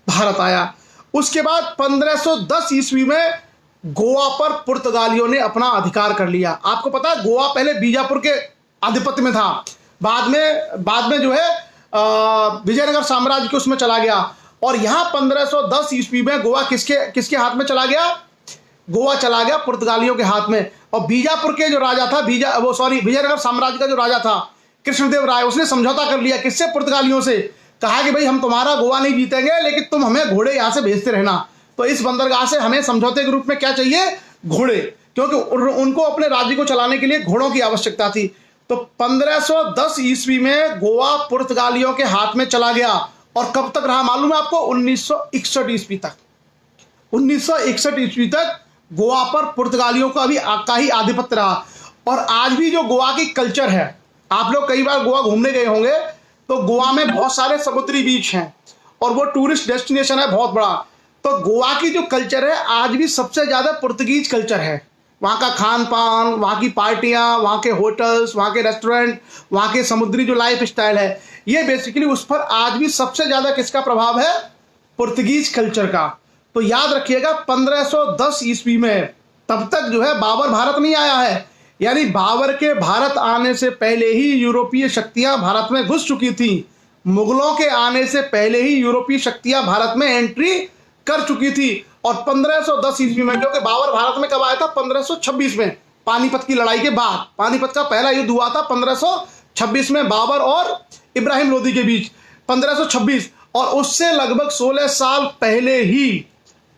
भारत आया। उसके बाद 1510 ईस्वी में गोवा पर पुर्तगालियों ने अपना अधिकार कर लिया। आपको पता है गोवा पहले बीजापुर के आधिपत्य में था, बाद में जो है विजयनगर साम्राज्य के उसमें चला गया। और यहां 1510 ईस्वी में गोवा किसके हाथ में चला गया, गोवा चला गया पुर्तगालियों के हाथ में। और बीजापुर के जो राजा था, विजयनगर साम्राज्य का जो राजा था कृष्णदेव राय, उसने समझौता कर लिया किससे, पुर्तगालियों से। कहा कि भाई हम तुम्हारा गोवा नहीं जीतेंगे, लेकिन तुम हमें घोड़े यहां से भेजते रहना। तो इस बंदरगाह से हमें समझौते के रूप में क्या चाहिए? घोड़े, क्योंकि उनको अपने राज्य को चलाने के लिए घोड़ों की आवश्यकता थी। तो 1510 ईस्वी में गोवा पुर्तगालियों के हाथ में चला गया। और कब तक रहा मालूम है आपको? 1961 ईस्वी तक। 1961 ईस्वी तक गोवा पर पुर्तगालियों का ही आधिपत्य रहा। और आज भी जो गोवा की कल्चर है, आप लोग कई बार गोवा घूमने गए होंगे, तो गोवा में बहुत सारे समुद्री बीच हैं और वो टूरिस्ट डेस्टिनेशन है बहुत बड़ा। तो गोवा की जो कल्चर है आज भी सबसे ज्यादा पुर्तगीज कल्चर है। वहाँ का खान पान, वहाँ की पार्टियां, वहाँ के होटल्स, वहाँ के रेस्टोरेंट, वहाँ के समुद्री जो लाइफ स्टाइल है, ये बेसिकली उस पर आज भी सबसे ज्यादा किसका प्रभाव है? पुर्तगीज कल्चर का। तो याद रखिएगा 1510 ईस्वी में, तब तक जो है बाबर भारत नहीं आया है, यानी बाबर के भारत आने से पहले ही यूरोपीय शक्तियां भारत में घुस चुकी थी। मुगलों के आने से पहले ही यूरोपीय शक्तियां भारत में एंट्री कर चुकी थी। और 1510 ईस्वी में, क्योंकि बाबर भारत में कब आया था? 1526 में, पानीपत की लड़ाई के बाद। पानीपत का पहला युद्ध हुआ था 1526 में बाबर और इब्राहिम लोदी के बीच, 1526। और उससे लगभग 16 साल पहले ही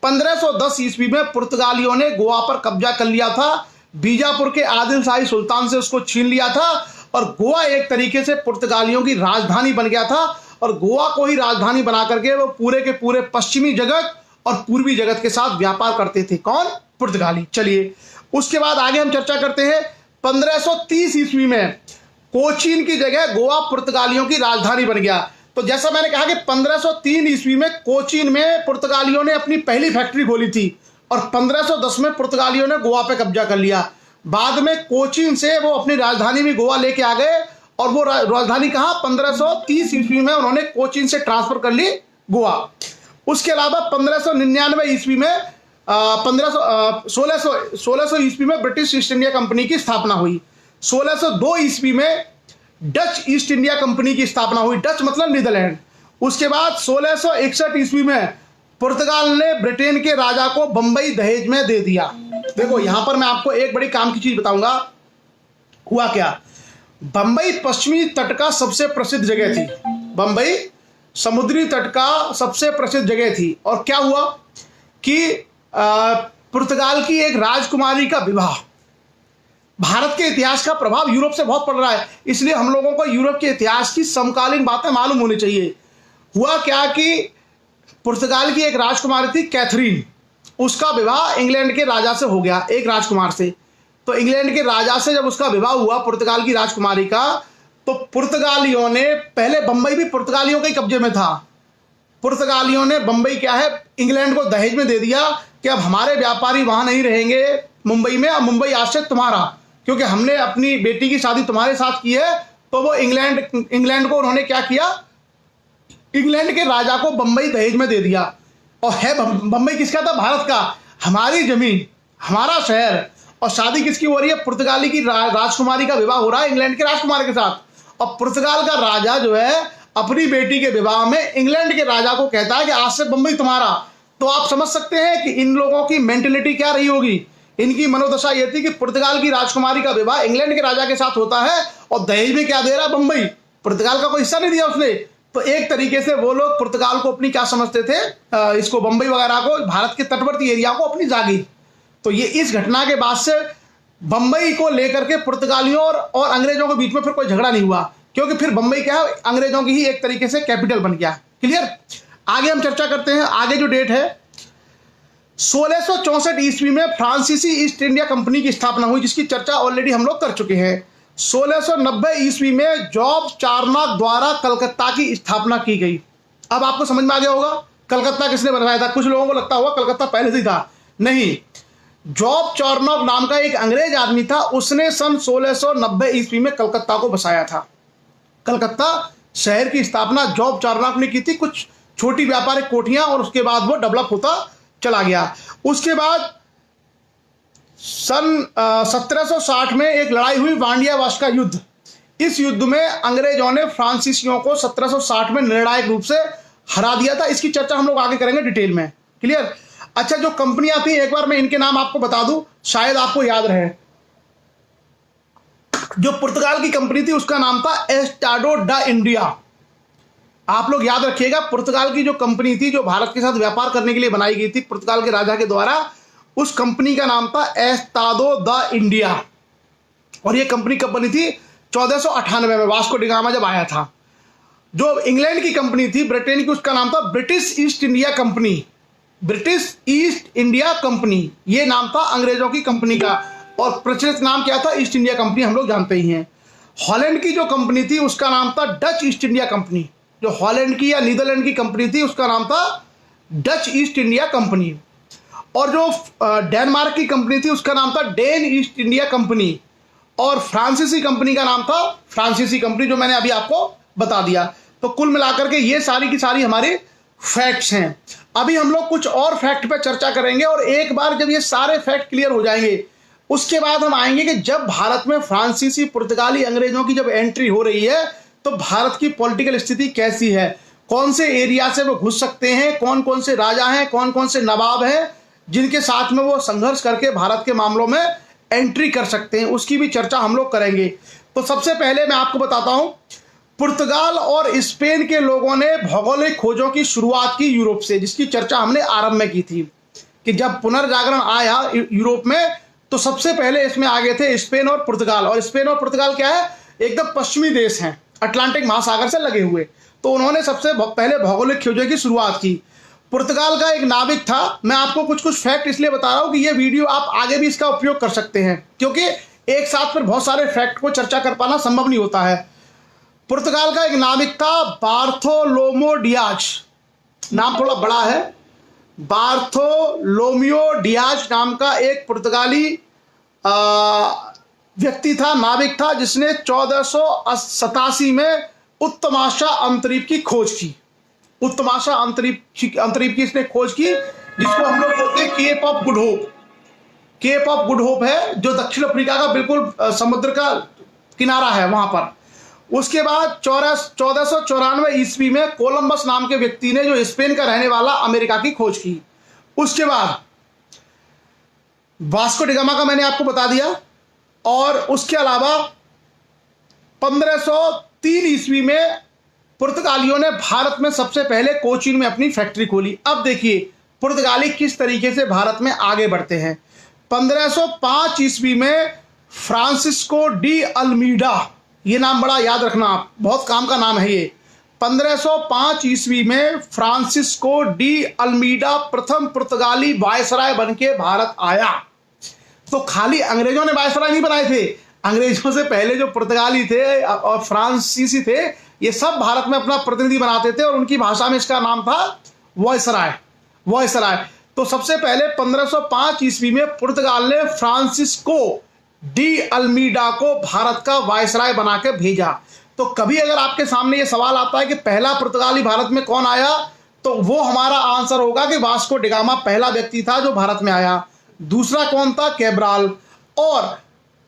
1510 ईस्वी में पुर्तगालियों ने गोवा पर कब्जा कर लिया था। बीजापुर के आदिल शाही सुल्तान से उसको छीन लिया था और गोवा एक तरीके से पुर्तगालियों की राजधानी बन गया था। और गोवा को ही राजधानी बना करके वो पूरे के पूरे पश्चिमी जगत और पूर्वी जगत के साथ व्यापार करते थे। कौन? पुर्तगाली। चलिए उसके बाद आगे हम चर्चा करते हैं। 1530 ईस्वी में कोचीन की जगह गोवा पुर्तगालियों की राजधानी बन गया। तो जैसा मैंने कहा कि 1503 ईस्वी में कोचीन में पुर्तगालियों ने अपनी पहली फैक्ट्री खोली थी और 1510 में पुर्तगालियों ने गोवा पे कब्जा कर लिया। बाद में कोचीन से वो अपनी राजधानी में गोवा लेके आ गए और वो राजधानी कहाँ? 1530 ईस्वी में उन्होंने कोचीन से ट्रांसफर कर ली गोवा। उसके अलावा 1599 ईस्वी में 1600 ईस्वी में ब्रिटिश ईस्ट इंडिया कंपनी की स्थापना हुई। 1602 ईस्वी में डच ईस्ट इंडिया कंपनी की स्थापना हुई। डच मतलब नीदरलैंड। उसके बाद 1661 ईस्वी में पुर्तगाल ने ब्रिटेन के राजा को बंबई दहेज में दे दिया। देखो यहां पर मैं आपको एक बड़ी काम की चीज बताऊंगा। हुआ क्या? बंबई पश्चिमी तट का सबसे प्रसिद्ध जगह थी। बंबई समुद्री तट का सबसे प्रसिद्ध जगह थी। और क्या हुआ कि पुर्तगाल की एक राजकुमारी का विवाह। भारत के इतिहास का प्रभाव यूरोप से बहुत पड़ रहा है, इसलिए हम लोगों को यूरोप के इतिहास की समकालीन बातें मालूम होनी चाहिए। हुआ क्या कि पुर्तगाल की एक राजकुमारी थी कैथरीन, उसका विवाह इंग्लैंड के राजा से हो गया, एक राजकुमार से। तो इंग्लैंड के राजा से जब उसका विवाह हुआ पुर्तगाल की राजकुमारी का, तो पुर्तगालियों ने, पहले बंबई भी पुर्तगालियों के ही कब्जे में था, पुर्तगालियों ने बंबई क्या है इंग्लैंड को दहेज में दे दिया कि अब हमारे व्यापारी वहां नहीं रहेंगे मुंबई में, अब मुंबई आज से तुम्हारा, क्योंकि हमने अपनी बेटी की शादी तुम्हारे साथ की है। तो वो इंग्लैंड को उन्होंने क्या किया? इंग्लैंड के राजा को बंबई दहेज में दे दिया। और है बंबई किसका था? भारत का। हमारी जमीन, हमारा शहर, और शादी किसकी हो रही है? पुर्तगाली की राजकुमारी का विवाह हो रहा है इंग्लैंड के राजकुमार के साथ। और पुर्तगाल का राजा जो है अपनी बेटी के विवाह में इंग्लैंड के राजा को कहता है कि आज से बंबई तुम्हारा। तो आप समझ सकते हैं कि इन लोगों की मेंटेलिटी क्या रही होगी। इनकी मनोदशा ये थी कि पुर्तगाल की राजकुमारी का विवाह इंग्लैंड के राजा के साथ होता है और दहेज में क्या दे रहा है? बंबई। पुर्तगाल का कोई हिस्सा नहीं दिया उसने। तो एक तरीके से वो लोग पुर्तगाल को अपनी क्या समझते थे, इसको बंबई वगैरह को, भारत के तटवर्ती एरिया को अपनी जागीर। तो ये इस घटना के बाद से बंबई को लेकर के पुर्तगालियों और अंग्रेजों के बीच में फिर कोई झगड़ा नहीं हुआ, क्योंकि फिर बंबई क्या है अंग्रेजों की ही एक तरीके से कैपिटल बन गया। क्लियर? आगे हम चर्चा करते हैं। आगे जो डेट है 1664 ईस्वी में फ्रांसीसी ईस्ट इंडिया कंपनी की स्थापना हुई, जिसकी चर्चा ऑलरेडी हम लोग कर चुके हैं। 1690 ईस्वी में जॉब चार्नॉक द्वारा कलकत्ता की स्थापना की गई। अब आपको समझ में आ गया होगा कलकत्ता किसने बनवाया था। कुछ लोगों को लगता होगा कलकत्ता पहले से ही था, नहीं। जॉब चार्नॉक नाम का एक अंग्रेज आदमी था, उसने सन 1690 ईस्वी में कलकत्ता को बसाया था। कलकत्ता शहर की स्थापना जॉब चार्नॉक ने की थी, कुछ छोटी व्यापारिक कोठियां, और उसके बाद वो डेवलप होता चला गया। उसके बाद सन 1760 में एक लड़ाई हुई, वांडियावाश का युद्ध। इस युद्ध में अंग्रेजों ने फ्रांसीसियों को 1760 में निर्णायक रूप से हरा दिया था। इसकी चर्चा हम लोग आगे करेंगे डिटेल में। क्लियर? अच्छा, जो कंपनियां थी एक बार मैं इनके नाम आपको बता दूं, शायद आपको याद रहे। जो पुर्तगाल की कंपनी थी उसका नाम था एस्टाडो डा इंडिया। आप लोग याद रखिएगा, पुर्तगाल की जो कंपनी थी जो भारत के साथ व्यापार करने के लिए बनाई गई थी पुर्तगाल के राजा के द्वारा, उस कंपनी का नाम था एस्तादो द इंडिया। और ये कंपनी कब बनी थी? 1498 में, वास्को डी गामा जब आया था। जो इंग्लैंड की कंपनी थी, ब्रिटेन की, उसका नाम था British east India company. British east India company, ये नाम था अंग्रेजों की कंपनी का, और प्रचलित नाम क्या था? ईस्ट इंडिया कंपनी, हम लोग जानते ही हैं। हॉलैंड की जो कंपनी थी उसका नाम था डच ईस्ट इंडिया कंपनी। जो हॉलैंड की या नीदरलैंड की कंपनी थी उसका नाम था डच ईस्ट इंडिया कंपनी। और जो डेनमार्क की कंपनी थी उसका नाम था डेन ईस्ट इंडिया कंपनी। और फ्रांसीसी कंपनी का नाम था फ्रांसीसी कंपनी, जो मैंने अभी आपको बता दिया। तो कुल मिलाकर के ये सारी की सारी हमारी फैक्ट्स हैं। अभी हम लोग कुछ और फैक्ट पे चर्चा करेंगे, और एक बार जब ये सारे फैक्ट क्लियर हो जाएंगे उसके बाद हम आएंगे कि जब भारत में फ्रांसीसी, पुर्तगाली, अंग्रेजों की जब एंट्री हो रही है तो भारत की पॉलिटिकल स्थिति कैसी है, कौन से एरिया से वो घुस सकते हैं, कौन कौन से राजा हैं, कौन कौन से नवाब हैं जिनके साथ में वो संघर्ष करके भारत के मामलों में एंट्री कर सकते हैं, उसकी भी चर्चा हम लोग करेंगे। तो सबसे पहले मैं आपको बताता हूं, पुर्तगाल और स्पेन के लोगों ने भौगोलिक खोजों की शुरुआत की यूरोप से, जिसकी चर्चा हमने आरंभ में की थी कि जब पुनर्जागरण आया यूरोप में तो सबसे पहले इसमें आगे थे स्पेन और पुर्तगाल। और स्पेन और पुर्तगाल क्या है? एकदम पश्चिमी देश हैं, अटलांटिक महासागर से लगे हुए। तो उन्होंने सबसे पहले भौगोलिक खोजों की शुरुआत की। पुर्तगाल का एक नाविक था, मैं आपको कुछ कुछ फैक्ट इसलिए बता रहा हूं कि ये वीडियो आप आगे भी इसका उपयोग कर सकते हैं, क्योंकि एक साथ फिर बहुत सारे फैक्ट को चर्चा कर पाना संभव नहीं होता है। पुर्तगाल का एक नाविक था बार्थोलोमो डियाज, नाम थोड़ा बड़ा है। बार्थोलोमियो डियाज नाम का एक पुर्तगाली व्यक्ति था, नाविक था, जिसने 1487 में उत्तमाशा अंतरीप की खोज की। उत्तमाशा अंतरीप की इसने खोज की, जिसको हम लोग बोलते हैं Cape of Good Hope. Cape of Good Hope है जो दक्षिण अफ्रीका का बिल्कुल समुद्र का किनारा है वहां पर। उसके बाद 1494 ईस्वी में कोलंबस नाम के व्यक्ति ने, जो स्पेन का रहने वाला, अमेरिका की खोज की। उसके बाद वास्को डी गामा का मैंने आपको बता दिया। और उसके अलावा 1503 ईस्वी में पुर्तगालियों ने भारत में सबसे पहले कोचीन में अपनी फैक्ट्री खोली। अब देखिए पुर्तगाली किस तरीके से भारत में आगे बढ़ते हैं। 1505 ईस्वी में फ्रांसिस्को डी अल्मीडा, ये नाम बड़ा याद रखना आप, बहुत काम का नाम है ये। 1505 ईस्वी में फ्रांसिस्को डी अल्मीडा प्रथम पुर्तगाली वायसराय बन के भारत आया। तो खाली अंग्रेजों ने वायसराय नहीं बनाए थे, अंग्रेजों से पहले जो पुर्तगाली थे और फ्रांसीसी थे, ये सब भारत में अपना प्रतिनिधि बनाते थे, और उनकी भाषा में इसका नाम था वायसराय। वायसराय। तो सबसे पहले 1505 ईस्वी में पुर्तगाल ने फ्रांसिस्को डी अल्मीडा को भारत का वायसराय बना के भेजा। तो कभी अगर आपके सामने ये सवाल आता है कि पहला पुर्तगाली भारत में कौन आया, तो वो हमारा आंसर होगा कि वास्को डी गामा पहला व्यक्ति था जो भारत में आया। दूसरा कौन था? कैब्राल। और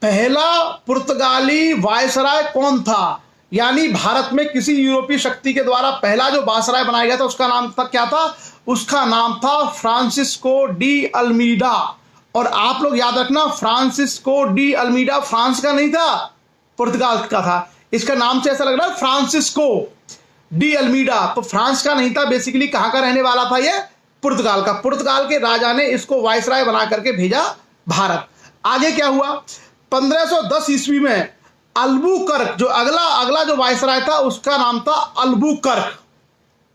पहला पुर्तगाली वायसराय कौन था, यानी भारत में किसी यूरोपीय शक्ति के द्वारा पहला जो वायसराय बनाया गया था उसका नाम था क्या था? उसका नाम था फ्रांसिस्को डी अल्मीडा। और आप लोग याद रखना, फ्रांसिस्को डी अल्मीडा फ्रांस का नहीं था, पुर्तगाल का था। इसका नाम से ऐसा लग रहा है फ्रांसिस्को डी अल्मीडा, तो फ्रांस का नहीं था। बेसिकली कहां का रहने वाला था ये? पुर्तगाल का। पुर्तगाल के राजा ने इसको वायसराय बना करके भेजा भारत। आगे क्या हुआ? 1510 ईस्वी में अल्बुकर्क, जो अगला जो वायसराय था उसका नाम था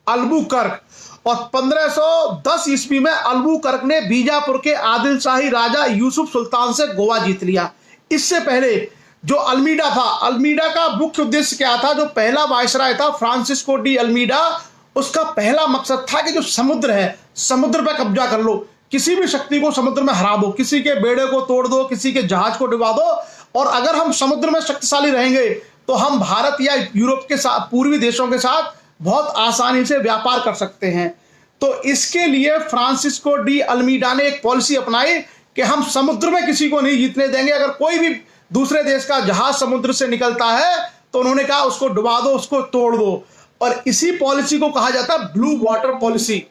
अल्बुकर्क। और 1510 ईस्वी में अल्बुकर्क ने बीजापुर के आदिल शाही राजा यूसुफ सुल्तान से गोवा जीत लिया। इससे पहले जो अल्मीडा था, अल्मीडा का मुख्य उद्देश्य क्या था? जो पहला वायसराय था फ्रांसिस्को डी अल्मीडा, उसका पहला मकसद था कि जो समुद्र है, समुद्र पर कब्जा कर लो, किसी भी शक्ति को समुद्र में हरा दो, किसी के बेड़े को तोड़ दो, किसी के जहाज को डुबा दो, और अगर हम समुद्र में शक्तिशाली रहेंगे तो हम भारत या यूरोप के साथ, पूर्वी देशों के साथ बहुत आसानी से व्यापार कर सकते हैं। तो इसके लिए फ्रांसिस्को डी अल्मीडा ने एक पॉलिसी अपनाई कि हम समुद्र में किसी को नहीं जीतने देंगे। अगर कोई भी दूसरे देश का जहाज समुद्र से निकलता है तो उन्होंने कहा उसको डुबा दो, उसको तोड़ दो। और इसी पॉलिसी को कहा जाता है blue water policy.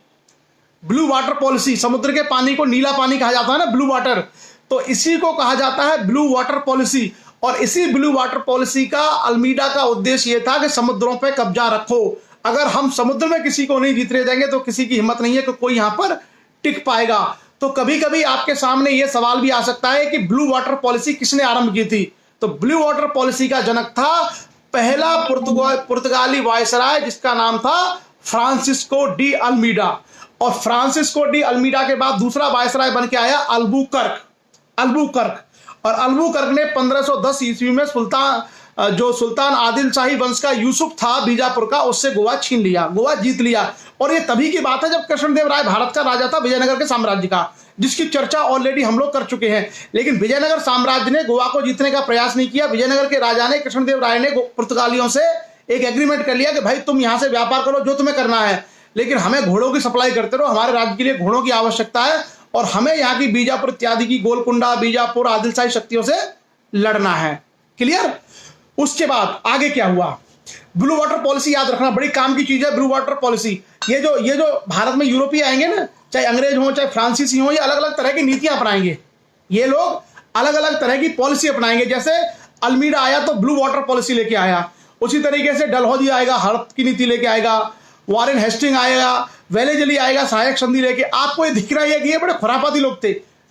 Blue water policy, समुद्र के पानी को नीला पानी कहा जाता है ना, ब्लू वाटर, तो इसी को कहा जाता है ब्लू वाटर पॉलिसी। और इसी ब्लू वाटर पॉलिसी का अल्मीडा का उद्देश्य यह था कि समुद्रों पे कब्जा रखो, अगर हम समुद्र में किसी को नहीं जीतने देंगे तो किसी की हिम्मत नहीं है कि कोई यहां पर टिक पाएगा। तो कभी कभी आपके सामने यह सवाल भी आ सकता है कि ब्लू वाटर पॉलिसी किसने आरंभ की थी। तो ब्लू वाटर पॉलिसी का जनक था पहला पुर्तगाली वायसराय, जिसका नाम था फ्रांसिस्को डी अल्मीडा। और फ्रांसिस्को डी अल्मीडा के बाद दूसरा वायसराय बन के आया अल्बुकर्क। और अल्बुकर्क ने 1510 ईस्वी में सुल्तान आदिल शाही वंश का यूसुफ था बीजापुर का, उससे गोवा छीन लिया, गोवा जीत लिया। और ये तभी की बात है जब कृष्णदेव राय भारत का राजा था, विजयनगर के साम्राज्य का, जिसकी चर्चा ऑलरेडी हम लोग कर चुके हैं। लेकिन विजयनगर साम्राज्य ने गोवा को जीतने का प्रयास नहीं किया। विजयनगर के राजा ने, कृष्णदेव राय ने पुर्तगालियों से एक एग्रीमेंट कर लिया कि भाई तुम यहां से व्यापार करो जो तुम्हें करना है, लेकिन हमें घोड़ों की सप्लाई करते रहो, हमारे राज्य के लिए घोड़ों की आवश्यकता है और हमें यहाँ की बीजापुर इत्यादि की गोलकुंडा, बीजापुर, आदिलशाही शक्तियों से लड़ना है। क्लियर? उसके बाद आगे क्या हुआ? ब्लू वाटर पॉलिसी याद रखना, बड़ी काम की चीज है ब्लू वाटर पॉलिसी। ये जो भारत में यूरोपीय आएंगे ना, चाहे अंग्रेज हो चाहे फ्रांसीसी हो, ये अलग अलग तरह की नीतियां अपनाएंगे। ये लोग अलग अलग तरह की पॉलिसी अपनाएंगे। जैसे अल्मीडा आया तो ब्लू वाटर पॉलिसी लेके आया, उसी तरीके से डलहौजी आएगा, हड़प की नीति लेके आएगा, वॉरेन हेस्टिंग आएगा, वेलेजली आएगा सहायक संधि लेके। आपको ये दिख रहा है कि ये बड़े खुरापाती लोग थे,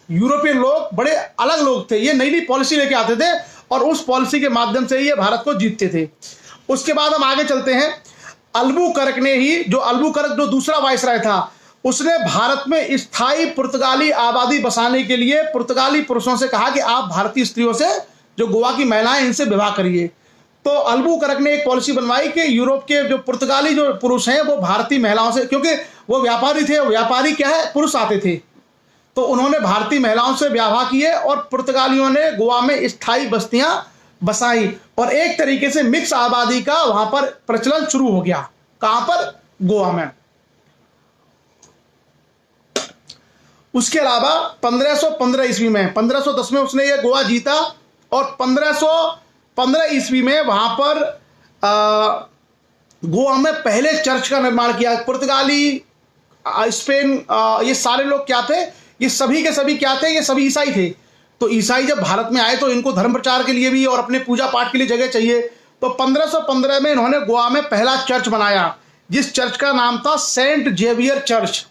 यूरोपियन लोग बड़े अलग लोग थे। ये नई नई पॉलिसी लेके आते थे और उस पॉलिसी के माध्यम से ये भारत को जीतते थे। उसके बाद हम आगे चलते हैं। अल्बुकर्क जो दूसरा वायसराय था, उसने भारत में स्थायी पुर्तगाली आबादी बसाने के लिए पुर्तगाली पुरुषों से कहा कि आप भारतीय स्त्रियों से, जो गोवा की महिलाएं, इनसे विवाह करिए। तो अल्बुकर्क ने एक पॉलिसी बनवाई कि यूरोप के जो पुर्तगाली जो पुरुष हैं वो भारतीय महिलाओं से, क्योंकि वो व्यापारी थे, व्यापारी क्या है, पुरुष आते थे, तो उन्होंने भारतीय महिलाओं से विवाह किए और पुर्तगालियों ने गोवा में स्थायी बस्तियां बसाई और एक तरीके से मिक्स आबादी का वहां पर प्रचलन शुरू हो गया। कहां पर? गोवा में। उसके अलावा 1515 ईस्वी में, 1510 में उसने ये गोवा जीता और 1515 ईस्वी में वहां पर गोवा में पहले चर्च का निर्माण किया। पुर्तगाली, स्पेन, ये सारे लोग क्या थे? ये सभी के सभी क्या थे? ये सभी ईसाई थे। तो ईसाई जब भारत में आए तो इनको धर्म प्रचार के लिए भी और अपने पूजा पाठ के लिए जगह चाहिए। तो 1515 में इन्होंने गोवा में पहला चर्च बनाया, जिस चर्च का नाम था सेंट जेवियर चर्च।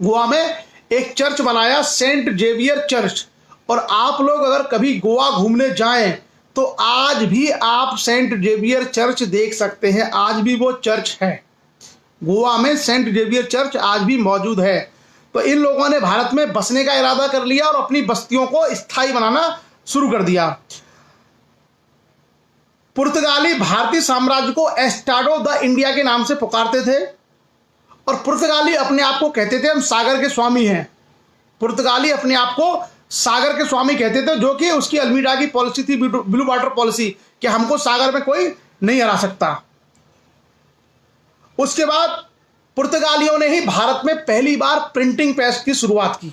गोवा में एक चर्च बनाया, सेंट जेवियर चर्च। और आप लोग अगर कभी गोवा घूमने जाएं तो आज भी आप सेंट जेवियर चर्च देख सकते हैं, आज भी वो चर्च है। गोवा में सेंट जेवियर चर्च आज भी मौजूद है। तो इन लोगों ने भारत में बसने का इरादा कर लिया और अपनी बस्तियों को स्थायी बनाना शुरू कर दिया। पुर्तगाली भारतीय साम्राज्य को एस्टाडो द इंडिया के नाम से पुकारते थे और पुर्तगाली अपने आप को कहते थे हम सागर के स्वामी हैं। पुर्तगाली अपने आप को सागर के स्वामी कहते थे, जो कि उसकी अल्मीडा की पॉलिसी थी, ब्लू वाटर पॉलिसी, कि हमको सागर में कोई नहीं हरा सकता। उसके बाद पुर्तगालियों ने ही भारत में पहली बार प्रिंटिंग प्रेस की शुरुआत की।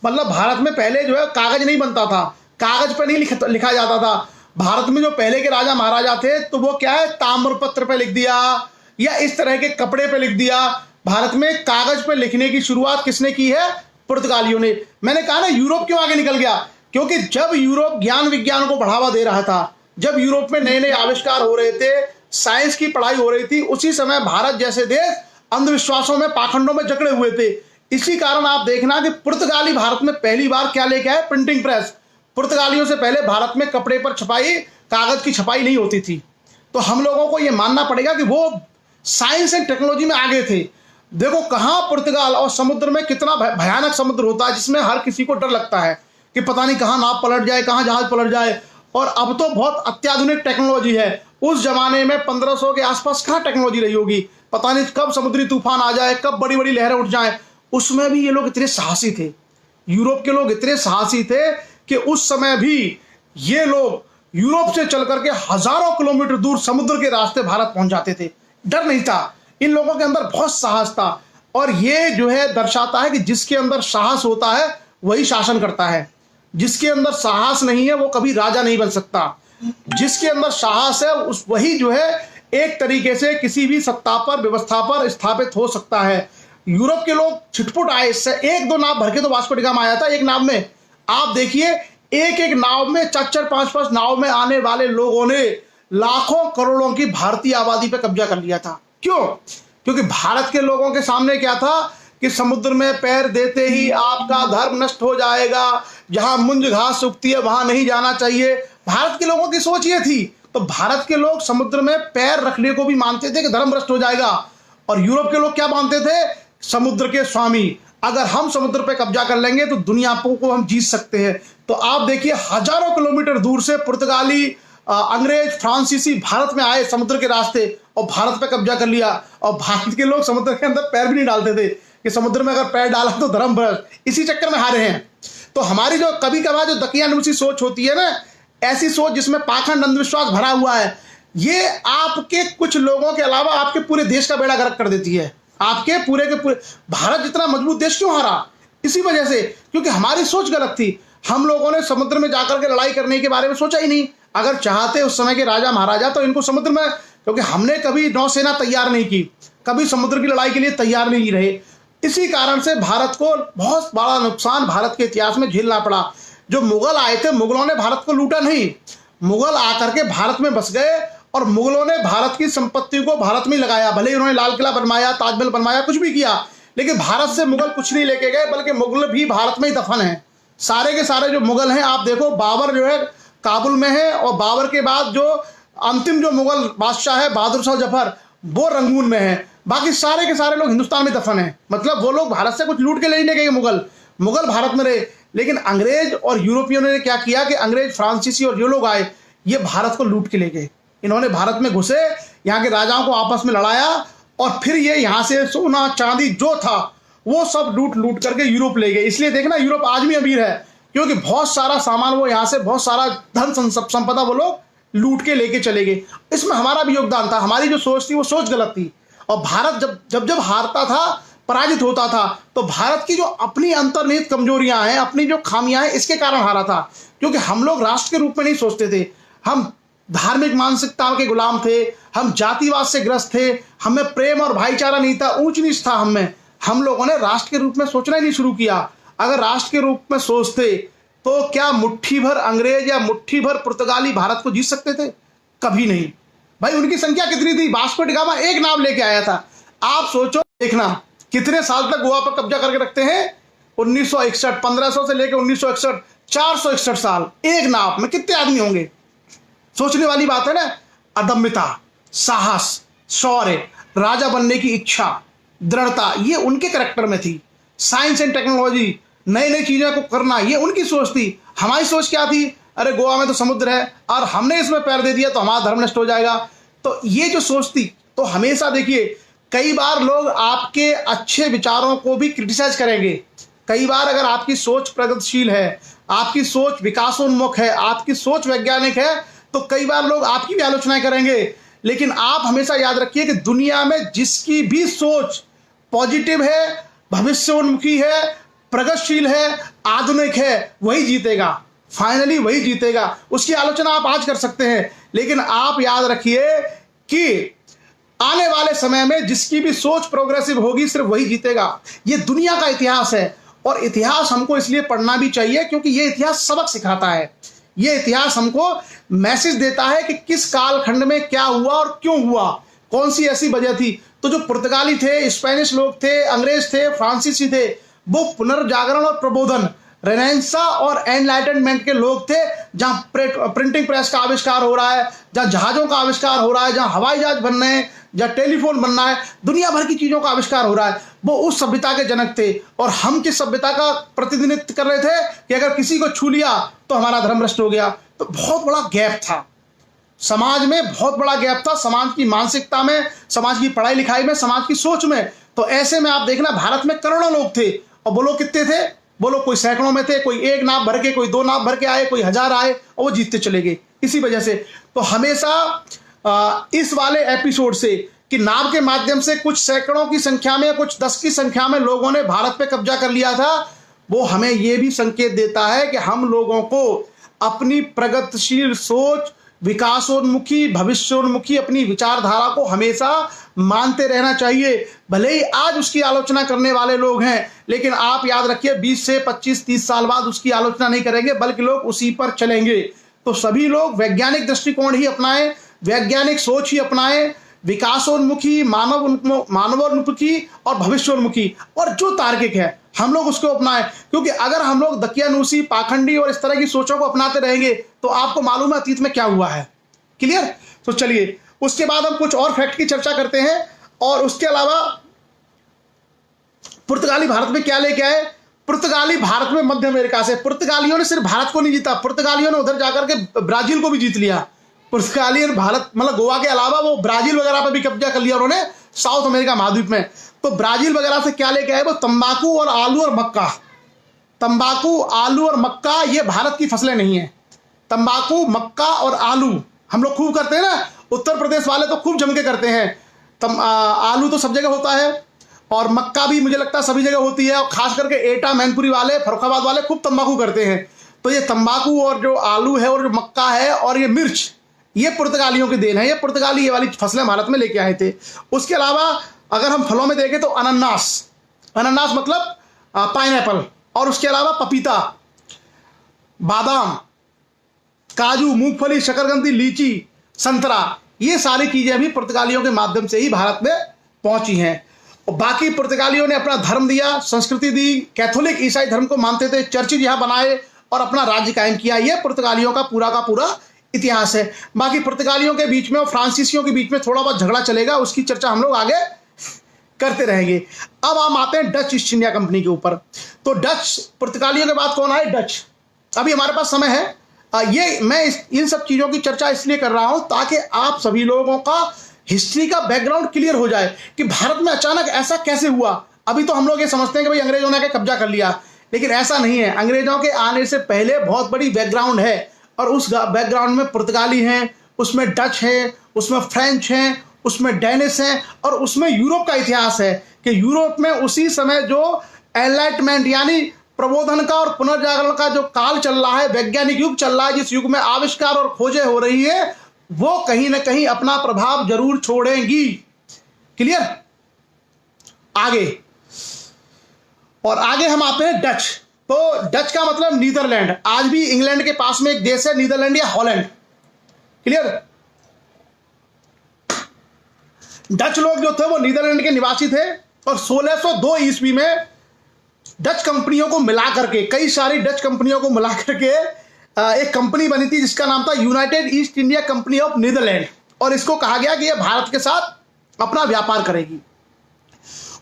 मतलब भारत में पहले जो है कागज नहीं बनता था, कागज पर नहीं लिखा जाता था। भारत में जो पहले के राजा महाराजा थे तो वो क्या है, ताम्रपत्र पे लिख दिया या इस तरह के कपड़े पे लिख दिया। भारत में कागज पे लिखने की शुरुआत किसने की है? पुर्तगालियों ने। मैंने कहा ना यूरोप क्यों आगे निकल गया, क्योंकि जब यूरोप ज्ञान विज्ञान को बढ़ावा दे रहा था, जब यूरोप में नए नए आविष्कार हो रहे थे, साइंस की पढ़ाई हो रही थी, उसी समय भारत जैसे देश अंधविश्वासों में, पाखंडों में जकड़े हुए थे। इसी कारण आप देखना कि पुर्तगाली भारत में पहली बार क्या लेके आए? Printing press. पुर्तगालियों से पहले भारत में कपड़े पर छपाई, कागज की छपाई नहीं होती थी। तो हम लोगों को यह मानना पड़ेगा कि वो साइंस एंड टेक्नोलॉजी में आगे थे। देखो कहां पुर्तगाल और समुद्र में कितना भयानक समुद्र होता है, जिसमें हर किसी को डर लगता है कि पता नहीं कहां नाव पलट जाए, कहां जहाज पलट जाए। और अब तो बहुत अत्याधुनिक टेक्नोलॉजी है। उस जमाने में 1500 के आसपास कहां टेक्नोलॉजी रही होगी, पता नहीं कब समुद्री तूफान आ जाए, कब बड़ी बड़ी लहरें उठ जाएं। उसमें भी ये लोग इतने साहसी थे, यूरोप के लोग इतने साहसी थे कि उस समय भी ये लोग यूरोप से चल करके हजारों किलोमीटर दूर समुद्र के रास्ते भारत पहुंच जाते थे। डर नहीं था, इन लोगों के अंदर बहुत साहस था। और ये जो है दर्शाता है कि जिसके अंदर साहस होता है वही शासन करता है, जिसके अंदर साहस नहीं है वो कभी राजा नहीं बन सकता। जिसके अंदर साहस है उस वही जो है एक तरीके से किसी भी सत्ता पर, व्यवस्था पर स्थापित हो सकता है। यूरोप के लोग छिटपुट आए, एक दो नाव भर के तो वास्को डी गामा आया था एक नाव में। आप देखिए एक एक नाव में, 4-4, 5-5 नाव में आने वाले लोगों ने लाखों करोड़ों की भारतीय आबादी पर कब्जा कर लिया था। क्यों? क्योंकि भारत के लोगों के सामने क्या था कि समुद्र में पैर देते ही आपका धर्म नष्ट हो जाएगा, जहां मुंज घास उगती है वहां नहीं जाना चाहिए। भारत के लोगों की सोच ये थी। तो भारत के लोग समुद्र में पैर रखने को भी मानते थे कि धर्म भ्रष्ट हो जाएगा। और यूरोप के लोग क्या मानते थे? समुद्र के स्वामी, अगर हम समुद्र पे कब्जा कर लेंगे तो दुनिया को हम जीत सकते हैं। तो आप देखिए, हजारों किलोमीटर दूर से पुर्तगाली, अंग्रेज, फ्रांसीसी भारत में आए समुद्र के रास्ते और भारत पे कब्जा कर लिया। और भारत के लोग समुद्र के अंदर पैर भी नहीं डालते थे कि समुद्र में अगर पैर डाला तो धर्म भ्रष्ट। इसी चक्कर में हारे हैं। तो हमारी जो कभी कभार जो दकियानूसी सोच होती है ना, ऐसी सोच जिसमें पाखंड अंधविश्वास भरा हुआ है, ये आपके कुछ लोगों के अलावा आपके पूरे देश का बेड़ा गर्क कर देती है। आपके पूरे के पूरे भारत जितना मजबूत देश क्यों हारा? इसी वजह से, क्योंकि हमारी सोच गलत थी। हम लोगों ने समुद्र में जाकर के लड़ाई करने के बारे में सोचा ही नहीं। अगर चाहते उस समय के राजा महाराजा तो इनको समुद्र में, क्योंकि हमने कभी नौसेना तैयार नहीं की, कभी समुद्र की लड़ाई के लिए तैयार नहीं रहे। इसी कारण से भारत को बहुत बड़ा नुकसान भारत के इतिहास में झेलना पड़ा। जो मुगल आए थे, मुगलों ने भारत को लूटा नहीं। मुगल आकर के भारत में बस गए और मुगलों ने भारत की संपत्ति को भारत में लगाया। भले ही उन्होंने लाल किला बनवाया, ताजमहल बनवाया, कुछ भी किया, लेकिन भारत से मुगल कुछ नहीं लेके गए, बल्कि मुगल भी भारत में ही दफन है। सारे के सारे जो मुगल हैं, आप देखो, बाबर जो है काबुल में है, और बाबर के बाद जो अंतिम जो मुगल बादशाह है बहादुर शाह जफर, वो रंगून में है। बाकी सारे के सारे लोग हिंदुस्तान में दफन है। मतलब वो लोग भारत से कुछ लूट के ले नहीं गए, मुगल भारत में रहे। लेकिन अंग्रेज और यूरोपियनों ने क्या किया कि अंग्रेज, फ्रांसीसी और जो लोग आए, ये भारत को लूट के ले गए। इन्होंने भारत में घुसे, यहाँ के राजाओं को आपस में लड़ाया, और फिर ये यहाँ से सोना चांदी जो था वो सब लूट करके यूरोप ले गए। इसलिए देखना, यूरोप आज भी अमीर है, क्योंकि बहुत सारा सामान वो यहाँ से, बहुत सारा धन संपदा वो लोग लूट के लेके चले गए। इसमें हमारा भी योगदान था। हमारी जो सोच थी वो सोच गलत थी। और भारत जब हारता था, पराजित होता था, तो भारत की जो अपनी अंतर्निहित कमजोरियां हैं, अपनी जो खामियां हैं, इसके कारण हारा था। क्योंकि हम लोग राष्ट्र के रूप में नहीं सोचते थे। हम धार्मिक मानसिकता के गुलाम थे, हम जातिवाद से ग्रस्त थे, हमें प्रेम और भाईचारा नहीं था, ऊंच नीच था हमें। हम लोगों ने राष्ट्र के रूप में सोचना ही नहीं शुरू किया। अगर राष्ट्र के रूप में सोचते तो क्या मुट्ठी भर अंग्रेज या मुट्ठी भर पुर्तगाली भारत को जीत सकते थे? कभी नहीं। भाई, उनकी संख्या कितनी थी? वास्को डी गामा एक नाव लेके आया था। आप सोचो, देखना कितने साल तक गोवा पर कब्जा करके रखते हैं। 1961, 1500 से लेकर 1961, 461 साल एक नाव में कितने आदमी होंगे? सोचने वाली बात है ना। अदम्यता, साहस, शौर्य, राजा बनने की इच्छा, दृढ़ता, ये उनके कैरेक्टर में थी। साइंस एंड टेक्नोलॉजी, नई नई चीजों को करना, ये उनकी सोच थी। हमारी सोच क्या थी? अरे गोवा में तो समुद्र है और हमने इसमें पैर दे दिया तो हमारा धर्म नष्ट हो जाएगा। तो ये जो सोच थी, तो हमेशा देखिए, कई बार लोग आपके अच्छे विचारों को भी क्रिटिसाइज करेंगे। कई बार अगर आपकी सोच प्रगतिशील है, आपकी सोच विकासोन्मुख है, आपकी सोच वैज्ञानिक है, तो कई बार लोग आपकी भी आलोचनाएं करेंगे। लेकिन आप हमेशा याद रखिए कि दुनिया में जिसकी भी सोच पॉजिटिव है, भविष्योन्मुखी है, प्रगतिशील है, आधुनिक है, वही जीतेगा। फाइनली वही जीतेगा। उसकी आलोचना आप आज कर सकते हैं, लेकिन आप याद रखिए कि आने वाले समय में जिसकी भी सोच प्रोग्रेसिव होगी, सिर्फ वही जीतेगा। ये दुनिया का इतिहास है, और इतिहास हमको इसलिए पढ़ना भी चाहिए क्योंकि ये इतिहास सबक सिखाता है। ये इतिहास हमको मैसेज देता है कि किस कालखंड में क्या हुआ और क्यों हुआ, कौन सी ऐसी वजह थी। तो जो पुर्तगाली थे, स्पेनिश लोग थे, अंग्रेज थे, फ्रांसीसी थे, वो पुनर्जागरण और प्रबोधन, रेनेसां और एनलाइटनमेंट के लोग थे। जहां प्रिंटिंग प्रेस का आविष्कार हो रहा है, जहां जहाजों का आविष्कार हो रहा है, जहां हवाई जहाज बन रहे हैं, जहां टेलीफोन बनना है, दुनिया भर की चीजों का आविष्कार हो रहा है, वो उस सभ्यता के जनक थे। और हम किस सभ्यता का प्रतिनिधित्व कर रहे थे कि अगर किसी को छू लिया तो हमारा धर्म भ्रष्ट हो गया। तो बहुत बड़ा गैप था समाज में, बहुत बड़ा गैप था समाज की मानसिकता में, समाज की पढ़ाई लिखाई में, समाज की सोच में। तो ऐसे में आप देखना, भारत में करोड़ों लोग थे, और वो लोग कितने थे? वो लोग कोई सैकड़ों में थे, कोई एक नाव भर के, कोई दो नाव भर के आए, कोई हजार आए, और वो जीतते चले गए। इसी वजह से तो हमेशा इस वाले एपिसोड से कि नाव के माध्यम से कुछ सैकड़ों की संख्या में, कुछ 10 की संख्या में लोगों ने भारत पे कब्जा कर लिया था, वो हमें ये भी संकेत देता है कि हम लोगों को अपनी प्रगतिशील सोच, विकासोन्मुखी, भविष्योन्मुखी अपनी विचारधारा को हमेशा मानते रहना चाहिए। भले ही आज उसकी आलोचना करने वाले लोग हैं, लेकिन आप याद रखिए 20 से 25-30 साल बाद उसकी आलोचना नहीं करेंगे, बल्कि लोग उसी पर चलेंगे। तो सभी लोग वैज्ञानिक दृष्टिकोण ही अपनाएं, वैज्ञानिक सोच ही अपनाएं, विकासोन्मुखी, मानवोन्मुखी और भविष्योन्मुखी, और जो तार्किक है हम लोग उसको अपनाएं। क्योंकि अगर हम लोग दकियानूसी, पाखंडी और इस तरह की सोचों को अपनाते रहेंगे तो आपको मालूम है अतीत में क्या हुआ है। क्लियर? तो चलिए उसके बाद हम कुछ और फैक्ट की चर्चा करते हैं, और उसके अलावा पुर्तगाली भारत में क्या लेके आए। पुर्तगाली भारत में मध्य अमेरिका से, पुर्तगालियों ने सिर्फ भारत को नहीं जीता, पुर्तगालियों ने उधर जाकर के ब्राजील को भी जीत लिया। पुर्तगालियन भारत मतलब गोवा के अलावा वो ब्राजील वगैरह पर भी कब्जा कर लिया उन्होंने साउथ अमेरिका महाद्वीप में। तो ब्राजील वगैरह से क्या लेके आए वो, तंबाकू और आलू और मक्का। तंबाकू, आलू और मक्का ये भारत की फसलें नहीं है। तंबाकू, मक्का और आलू हम लोग खूब करते हैं ना, उत्तर प्रदेश वाले तो खूब जम के करते हैं। आलू तो सब जगह होता है, और मक्का भी मुझे लगता है सभी जगह होती है, और खास करके एटा, मैनपुरी वाले, फरुखाबाद वाले खूब तंबाकू करते हैं। तो ये तंबाकू और जो आलू है और जो मक्का है और ये मिर्च, ये पुर्तगालियों की देन है। ये पुर्तगाली ये वाली फसलें भारत में लेके आए थे। उसके अलावा अगर हम फलों में देखें तो अनानास, अनानास मतलब पाइनएप्पल, और उसके अलावा पपीता, बादाम, काजू, मूंगफली, शकरकंदी, लीची, संतरा, ये सारी चीजें भी पुर्तगालियों के माध्यम से ही भारत में पहुंची हैं। और बाकी पुर्तगालियों ने अपना धर्म दिया, संस्कृति दी, कैथोलिक ईसाई धर्म को मानते थे, चर्चिज यहाँ बनाए और अपना राज्य कायम किया। यह पुर्तगालियों का पूरा इतिहास है। बाकी पुर्तगालियों के बीच में और फ्रांसीसियों के बीच में थोड़ा बहुत झगड़ा चलेगा, उसकी चर्चा हम लोग आगे करते रहेंगे। अब हम आते हैं डच ईस्ट इंडिया कंपनी के ऊपर। तो डच, पुर्तगालियों के बाद कौन आए? डच। अभी हमारे पास समय है, ये मैं इन सब चीजों की चर्चा इसलिए कर रहा हूं ताकि आप सभी लोगों का हिस्ट्री का बैकग्राउंड क्लियर हो जाए कि भारत में अचानक ऐसा कैसे हुआ। अभी तो हम लोग ये समझते हैं कि भाई अंग्रेजों ने कब्जा कर लिया, लेकिन ऐसा नहीं है। अंग्रेजों के आने से पहले बहुत बड़ी बैकग्राउंड है, और उस बैकग्राउंड में पुर्तगाली हैं, उसमें डच है, उसमें फ्रेंच हैं, उसमें डेनिश हैं, और उसमें यूरोप का इतिहास है कि यूरोप में उसी समय जो एनलाइटमेंट यानी प्रबोधन का और पुनर्जागरण का जो काल चल रहा है, वैज्ञानिक युग चल रहा है, जिस युग में आविष्कार और खोजें हो रही है, वो कहीं ना कहीं अपना प्रभाव जरूर छोड़ेंगी। क्लियर? आगे, और आगे हम आते हैं डच। तो डच का मतलब नीदरलैंड। आज भी इंग्लैंड के पास में एक देश है नीदरलैंड या हॉलैंड। क्लियर? डच लोग जो थे वो नीदरलैंड के निवासी थे, और 1602 ईस्वी में डच कंपनियों को मिला करके, कई सारी डच कंपनियों को मिला करके एक कंपनी बनी थी जिसका नाम था United East India Company of Netherland, और इसको कहा गया कि यह भारत के साथ अपना व्यापार करेगी।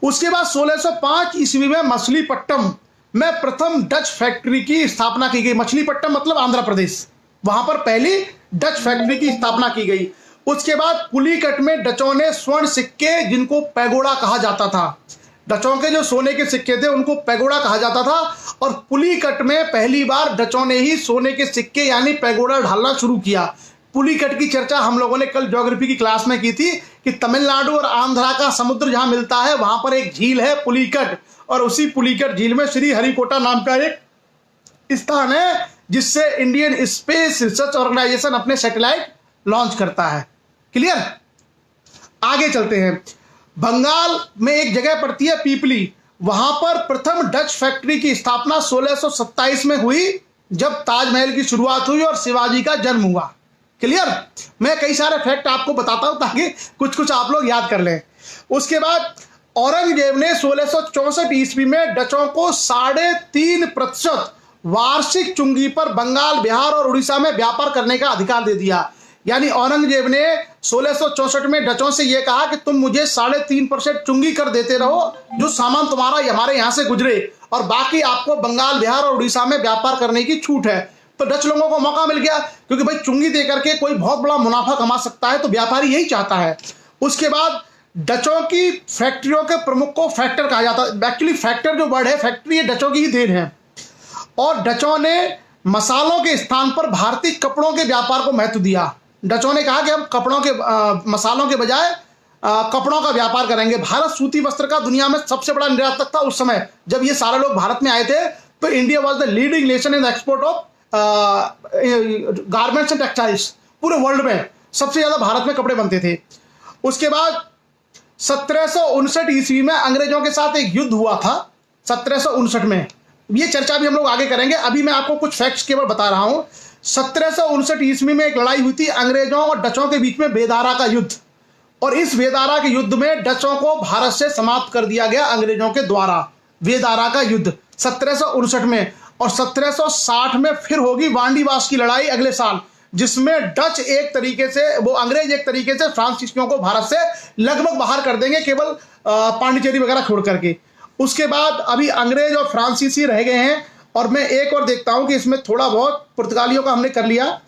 उसके बाद 1605 ईस्वी में मछलीपट्टम में प्रथम डच फैक्ट्री की स्थापना की गई। मछलीपट्टम मतलब आंध्र प्रदेश, वहां पर पहली डच फैक्ट्री की स्थापना की गई। उसके बाद पुलिकट में डचों ने स्वर्ण सिक्के, जिनको पैगोडा कहा जाता था, डचों के जो सोने के सिक्के थे उनको पैगोडा कहा जाता था, और पुलिकट में पहली बार डचों ने ही सोने के सिक्के यानी पैगोडा ढालना शुरू किया। पुलिकट की चर्चा हम लोगों ने कल ज्योग्राफी की क्लास में की थी कि तमिलनाडु और आंध्रा का समुद्र जहां मिलता है वहां पर एक झील है पुलिकट, और उसी पुलिकट झील में श्री हरिकोटा नाम का एक स्थान है जिससे इंडियन स्पेस रिसर्च ऑर्गेनाइजेशन अपने सैटेलाइट लॉन्च करता है। क्लियर? आगे चलते हैं। बंगाल में एक जगह पड़ती है पीपली, वहां पर प्रथम डच फैक्ट्री की स्थापना 1627 में हुई, जब ताजमहल की शुरुआत हुई और शिवाजी का जन्म हुआ। क्लियर? मैं कई सारे फैक्ट आपको बताता हूं ताकि कुछ कुछ आप लोग याद कर लें। उसके बाद औरंगजेब ने 1664 ईस्वी में डचों को 3.5% वार्षिक चुंगी पर बंगाल, बिहार और उड़ीसा में व्यापार करने का अधिकार दे दिया। यानी औरंगजेब ने 1664 में डचों से यह कहा कि तुम मुझे 3.5% चुंगी कर देते रहो, जो सामान तुम्हारा हमारे यहां से गुजरे, और बाकी आपको बंगाल, बिहार और उड़ीसा में व्यापार करने की छूट है। तो डच लोगों को मौका मिल गया, क्योंकि भाई चुंगी देकर के कोई बहुत बड़ा मुनाफा कमा सकता है, तो व्यापारी यही चाहता है। उसके बाद डचों की फैक्ट्रियों के प्रमुख को फैक्टर कहा जाता है। एक्चुअली फैक्टर जो वर्ड है, फैक्ट्री, ये डचों की ही देन है। और डचों ने मसालों के स्थान पर भारतीय कपड़ों के व्यापार को महत्व दिया। डचों ने कहा कि हम कपड़ों के मसालों के बजाय कपड़ों का व्यापार करेंगे। भारत सूती वस्त्र का दुनिया में सबसे बड़ा निर्यातक था उस समय जब ये सारे लोग भारत में आए थे। तो India was the leading nation in the export of garments and textiles. पूरे वर्ल्ड में सबसे ज्यादा भारत में कपड़े बनते थे। उसके बाद 1759 ईस्वी में अंग्रेजों के साथ एक युद्ध हुआ था 1759 में। ये चर्चा भी हम लोग आगे करेंगे, अभी मैं आपको कुछ फैक्ट्स केवल बता रहा हूं। 1759 ईस्वी में एक लड़ाई हुई थी अंग्रेजों और डचों के बीच में, बेदारा का युद्ध। और इस वेदारा के युद्ध में डचों को भारत से समाप्त कर दिया गया अंग्रेजों के द्वारा। वेदारा का युद्ध 1759 में, और 1760 में फिर होगी वांडीवास की लड़ाई अगले साल, जिसमें डच एक तरीके से, वो अंग्रेज एक तरीके से फ्रांसीसियों को भारत से लगभग बाहर कर देंगे, केवल पांडिचेरी वगैरह छोड़ करके। उसके बाद अभी अंग्रेज और फ्रांसीसी रह गए हैं। और मैं एक और देखता हूं कि इसमें थोड़ा बहुत पुर्तगालियों का हमने कर लिया,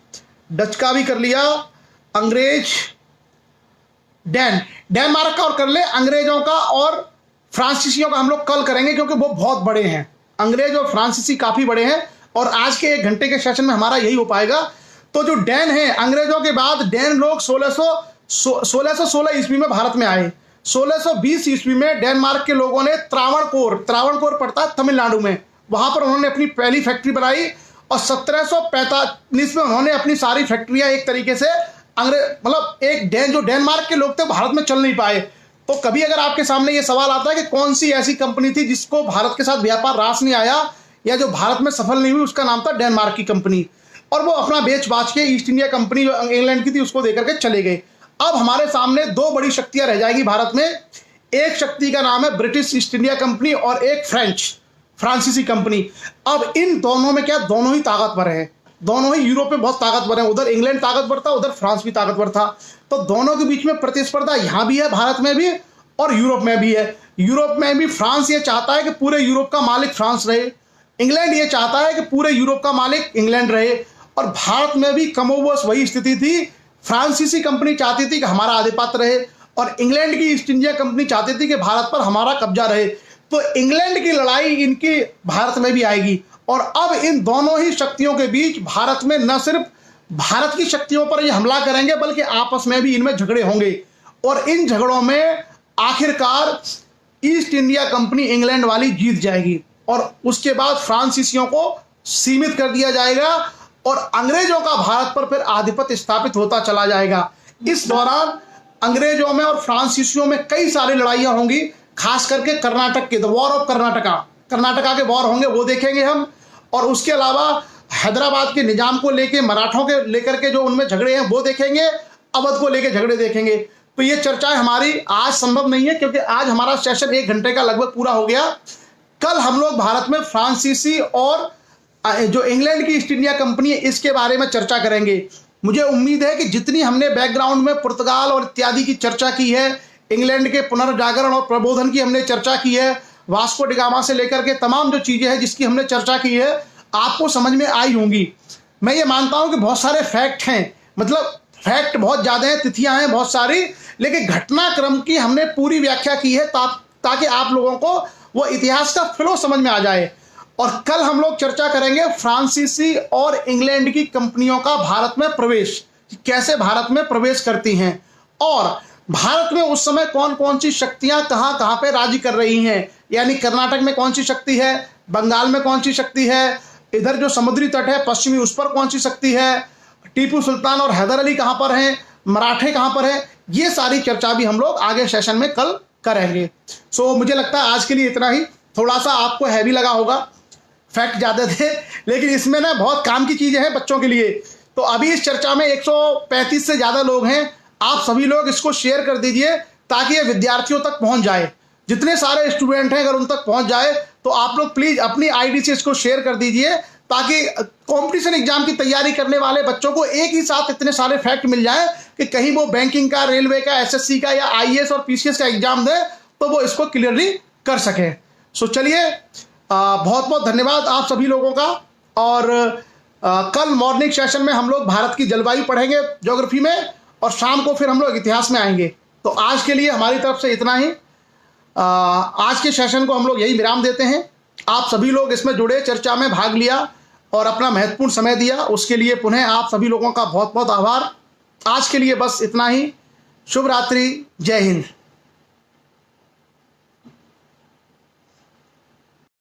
डच का भी कर लिया, अंग्रेज, डेनमार्क का और कर ले, अंग्रेजों का और फ्रांसीसियों का हम लोग कल करेंगे, क्योंकि वो बहुत बड़े हैं। अंग्रेज और फ्रांसीसी काफी बड़े हैं, और आज के 1 घंटे के सेशन में हमारा यही हो पाएगा। तो जो डैन है, अंग्रेजों के बाद डैन लोग 1616 ईस्वी में भारत में आए। 1620 ईस्वी में डेनमार्क के लोगों ने त्रावणकोर पड़ता है तमिलनाडु में, वहां पर उन्होंने अपनी पहली फैक्ट्री बनाई, और 1745 में उन्होंने अपनी सारी फैक्ट्रियां एक तरीके से मतलब जो डेनमार्क के लोग थे भारत में चल नहीं पाए। तो कभी अगर आपके सामने ये सवाल आता है कि कौन सी ऐसी कंपनी थी जिसको भारत के साथ व्यापार रास नहीं आया, या जो भारत में सफल नहीं हुई, उसका नाम था डेनमार्क की कंपनी। और वो अपना बेच बाच के ईस्ट इंडिया कंपनी जो इंग्लैंड की थी उसको देकर के चले गए। अब हमारे सामने 2 बड़ी शक्तियां रह जाएगी भारत में। एक शक्ति का नाम है ब्रिटिश ईस्ट इंडिया कंपनी, और एक फ्रांसीसी कंपनी। अब इन दोनों में क्या, दोनों ही ताकतवर है, दोनों ही यूरोप में बहुत ताकतवर है। उधर इंग्लैंड ताकतवर था, उधर फ्रांस भी ताकतवर था। तो दोनों के बीच में प्रतिस्पर्धा यहां भी है, भारत में भी और यूरोप में भी है। यूरोप में भी फ्रांस ये चाहता है कि पूरे यूरोप का मालिक फ्रांस रहे, इंग्लैंड ये चाहता है कि पूरे यूरोप का मालिक इंग्लैंड रहे, और भारत में भी कमोबश वही स्थिति थी। फ्रांसीसी कंपनी चाहती थी कि हमारा आधिपत्य रहे, और इंग्लैंड की ईस्ट इंडिया कंपनी चाहती थी कि भारत पर हमारा कब्जा रहे। तो इंग्लैंड की लड़ाई इनकी भारत में भी आएगी, और अब इन दोनों ही शक्तियों के बीच भारत में न सिर्फ भारत की शक्तियों पर ये हमला करेंगे, बल्कि आपस में भी इनमें झगड़े होंगे। और इन झगड़ों में आखिरकार ईस्ट इंडिया कंपनी इंग्लैंड वाली जीत जाएगी, और उसके बाद फ्रांसीसियों को सीमित कर दिया जाएगा, और अंग्रेजों का भारत पर फिर आधिपत्य स्थापित होता चला जाएगा। इस दौरान अंग्रेजों में और फ्रांसीसियों में कई सारी लड़ाइयां होंगी, खास करके कर्नाटक के, द वॉर ऑफ कर्नाटका के वॉर होंगे, वो देखेंगे हम। और उसके अलावा हैदराबाद के निजाम को लेके, मराठों के लेकर के जो उनमें झगड़े हैं वो देखेंगे, अवध को लेके झगड़े देखेंगे। तो ये चर्चाएं हमारी आज संभव नहीं है, क्योंकि आज हमारा सेशन 1 घंटे का लगभग पूरा हो गया। कल हम लोग भारत में फ्रांसीसी और जो इंग्लैंड की ईस्ट इंडिया कंपनी है इसके बारे में चर्चा करेंगे। मुझे उम्मीद है कि जितनी हमने बैकग्राउंड में पुर्तगाल और इत्यादि की चर्चा की है, इंग्लैंड के पुनर्जागरण और प्रबोधन की हमने चर्चा की है, वास्को डिगामा से लेकर के तमाम जो चीजें हैं जिसकी हमने चर्चा की है, आपको समझ में आई होंगी। मैं ये मानता हूं कि बहुत सारे फैक्ट हैं, मतलब फैक्ट बहुत ज्यादा हैं, तिथियां हैं बहुत सारी, लेकिन घटनाक्रम की हमने पूरी व्याख्या की है ताकि आप लोगों को वो इतिहास का फ्लो समझ में आ जाए। और कल हम लोग चर्चा करेंगे फ्रांसीसी और इंग्लैंड की कंपनियों का भारत में प्रवेश, कैसे भारत में प्रवेश करती हैं, और भारत में उस समय कौन कौन सी शक्तियां कहां कहां पे राजी कर रही हैं। यानी कर्नाटक में कौन सी शक्ति है, बंगाल में कौन सी शक्ति है, इधर जो समुद्री तट है पश्चिमी उस पर कौन सी शक्ति है, टीपू सुल्तान और हैदर अली कहां पर हैं, मराठे कहां पर हैं, ये सारी चर्चा भी हम लोग आगे सेशन में कल करेंगे। सो मुझे लगता है आज के लिए इतना ही। थोड़ा सा आपको हैवी लगा होगा, फैक्ट ज़्यादा थे, लेकिन इसमें ना बहुत काम की चीज़ें हैं बच्चों के लिए। तो अभी इस चर्चा में 135 से ज़्यादा लोग हैं। आप सभी लोग इसको शेयर कर दीजिए ताकि ये विद्यार्थियों तक पहुंच जाए। जितने सारे स्टूडेंट हैं अगर उन तक पहुंच जाए तो आप लोग प्लीज़ अपनी आईडी से इसको शेयर कर दीजिए, ताकि कंपटीशन एग्जाम की तैयारी करने वाले बच्चों को एक ही साथ इतने सारे फैक्ट मिल जाए कि कहीं वो बैंकिंग का, रेलवे का, एसएससी का या आईएएस और पीसीएस का एग्जाम दे तो वो इसको क्लियरली कर सके। सो चलिए, बहुत बहुत धन्यवाद आप सभी लोगों का। और कल मॉर्निंग सेशन में हम लोग भारत की जलवायु पढ़ेंगे ज्योग्राफी में, और शाम को फिर हम लोग इतिहास में आएंगे। तो आज के लिए हमारी तरफ से इतना ही। आज के सेशन को हम लोग यही विराम देते हैं। आप सभी लोग इसमें जुड़े, चर्चा में भाग लिया और अपना महत्वपूर्ण समय दिया, उसके लिए पुनः आप सभी लोगों का बहुत बहुत आभार। आज के लिए बस इतना ही। शुभ रात्रि, जय हिंद।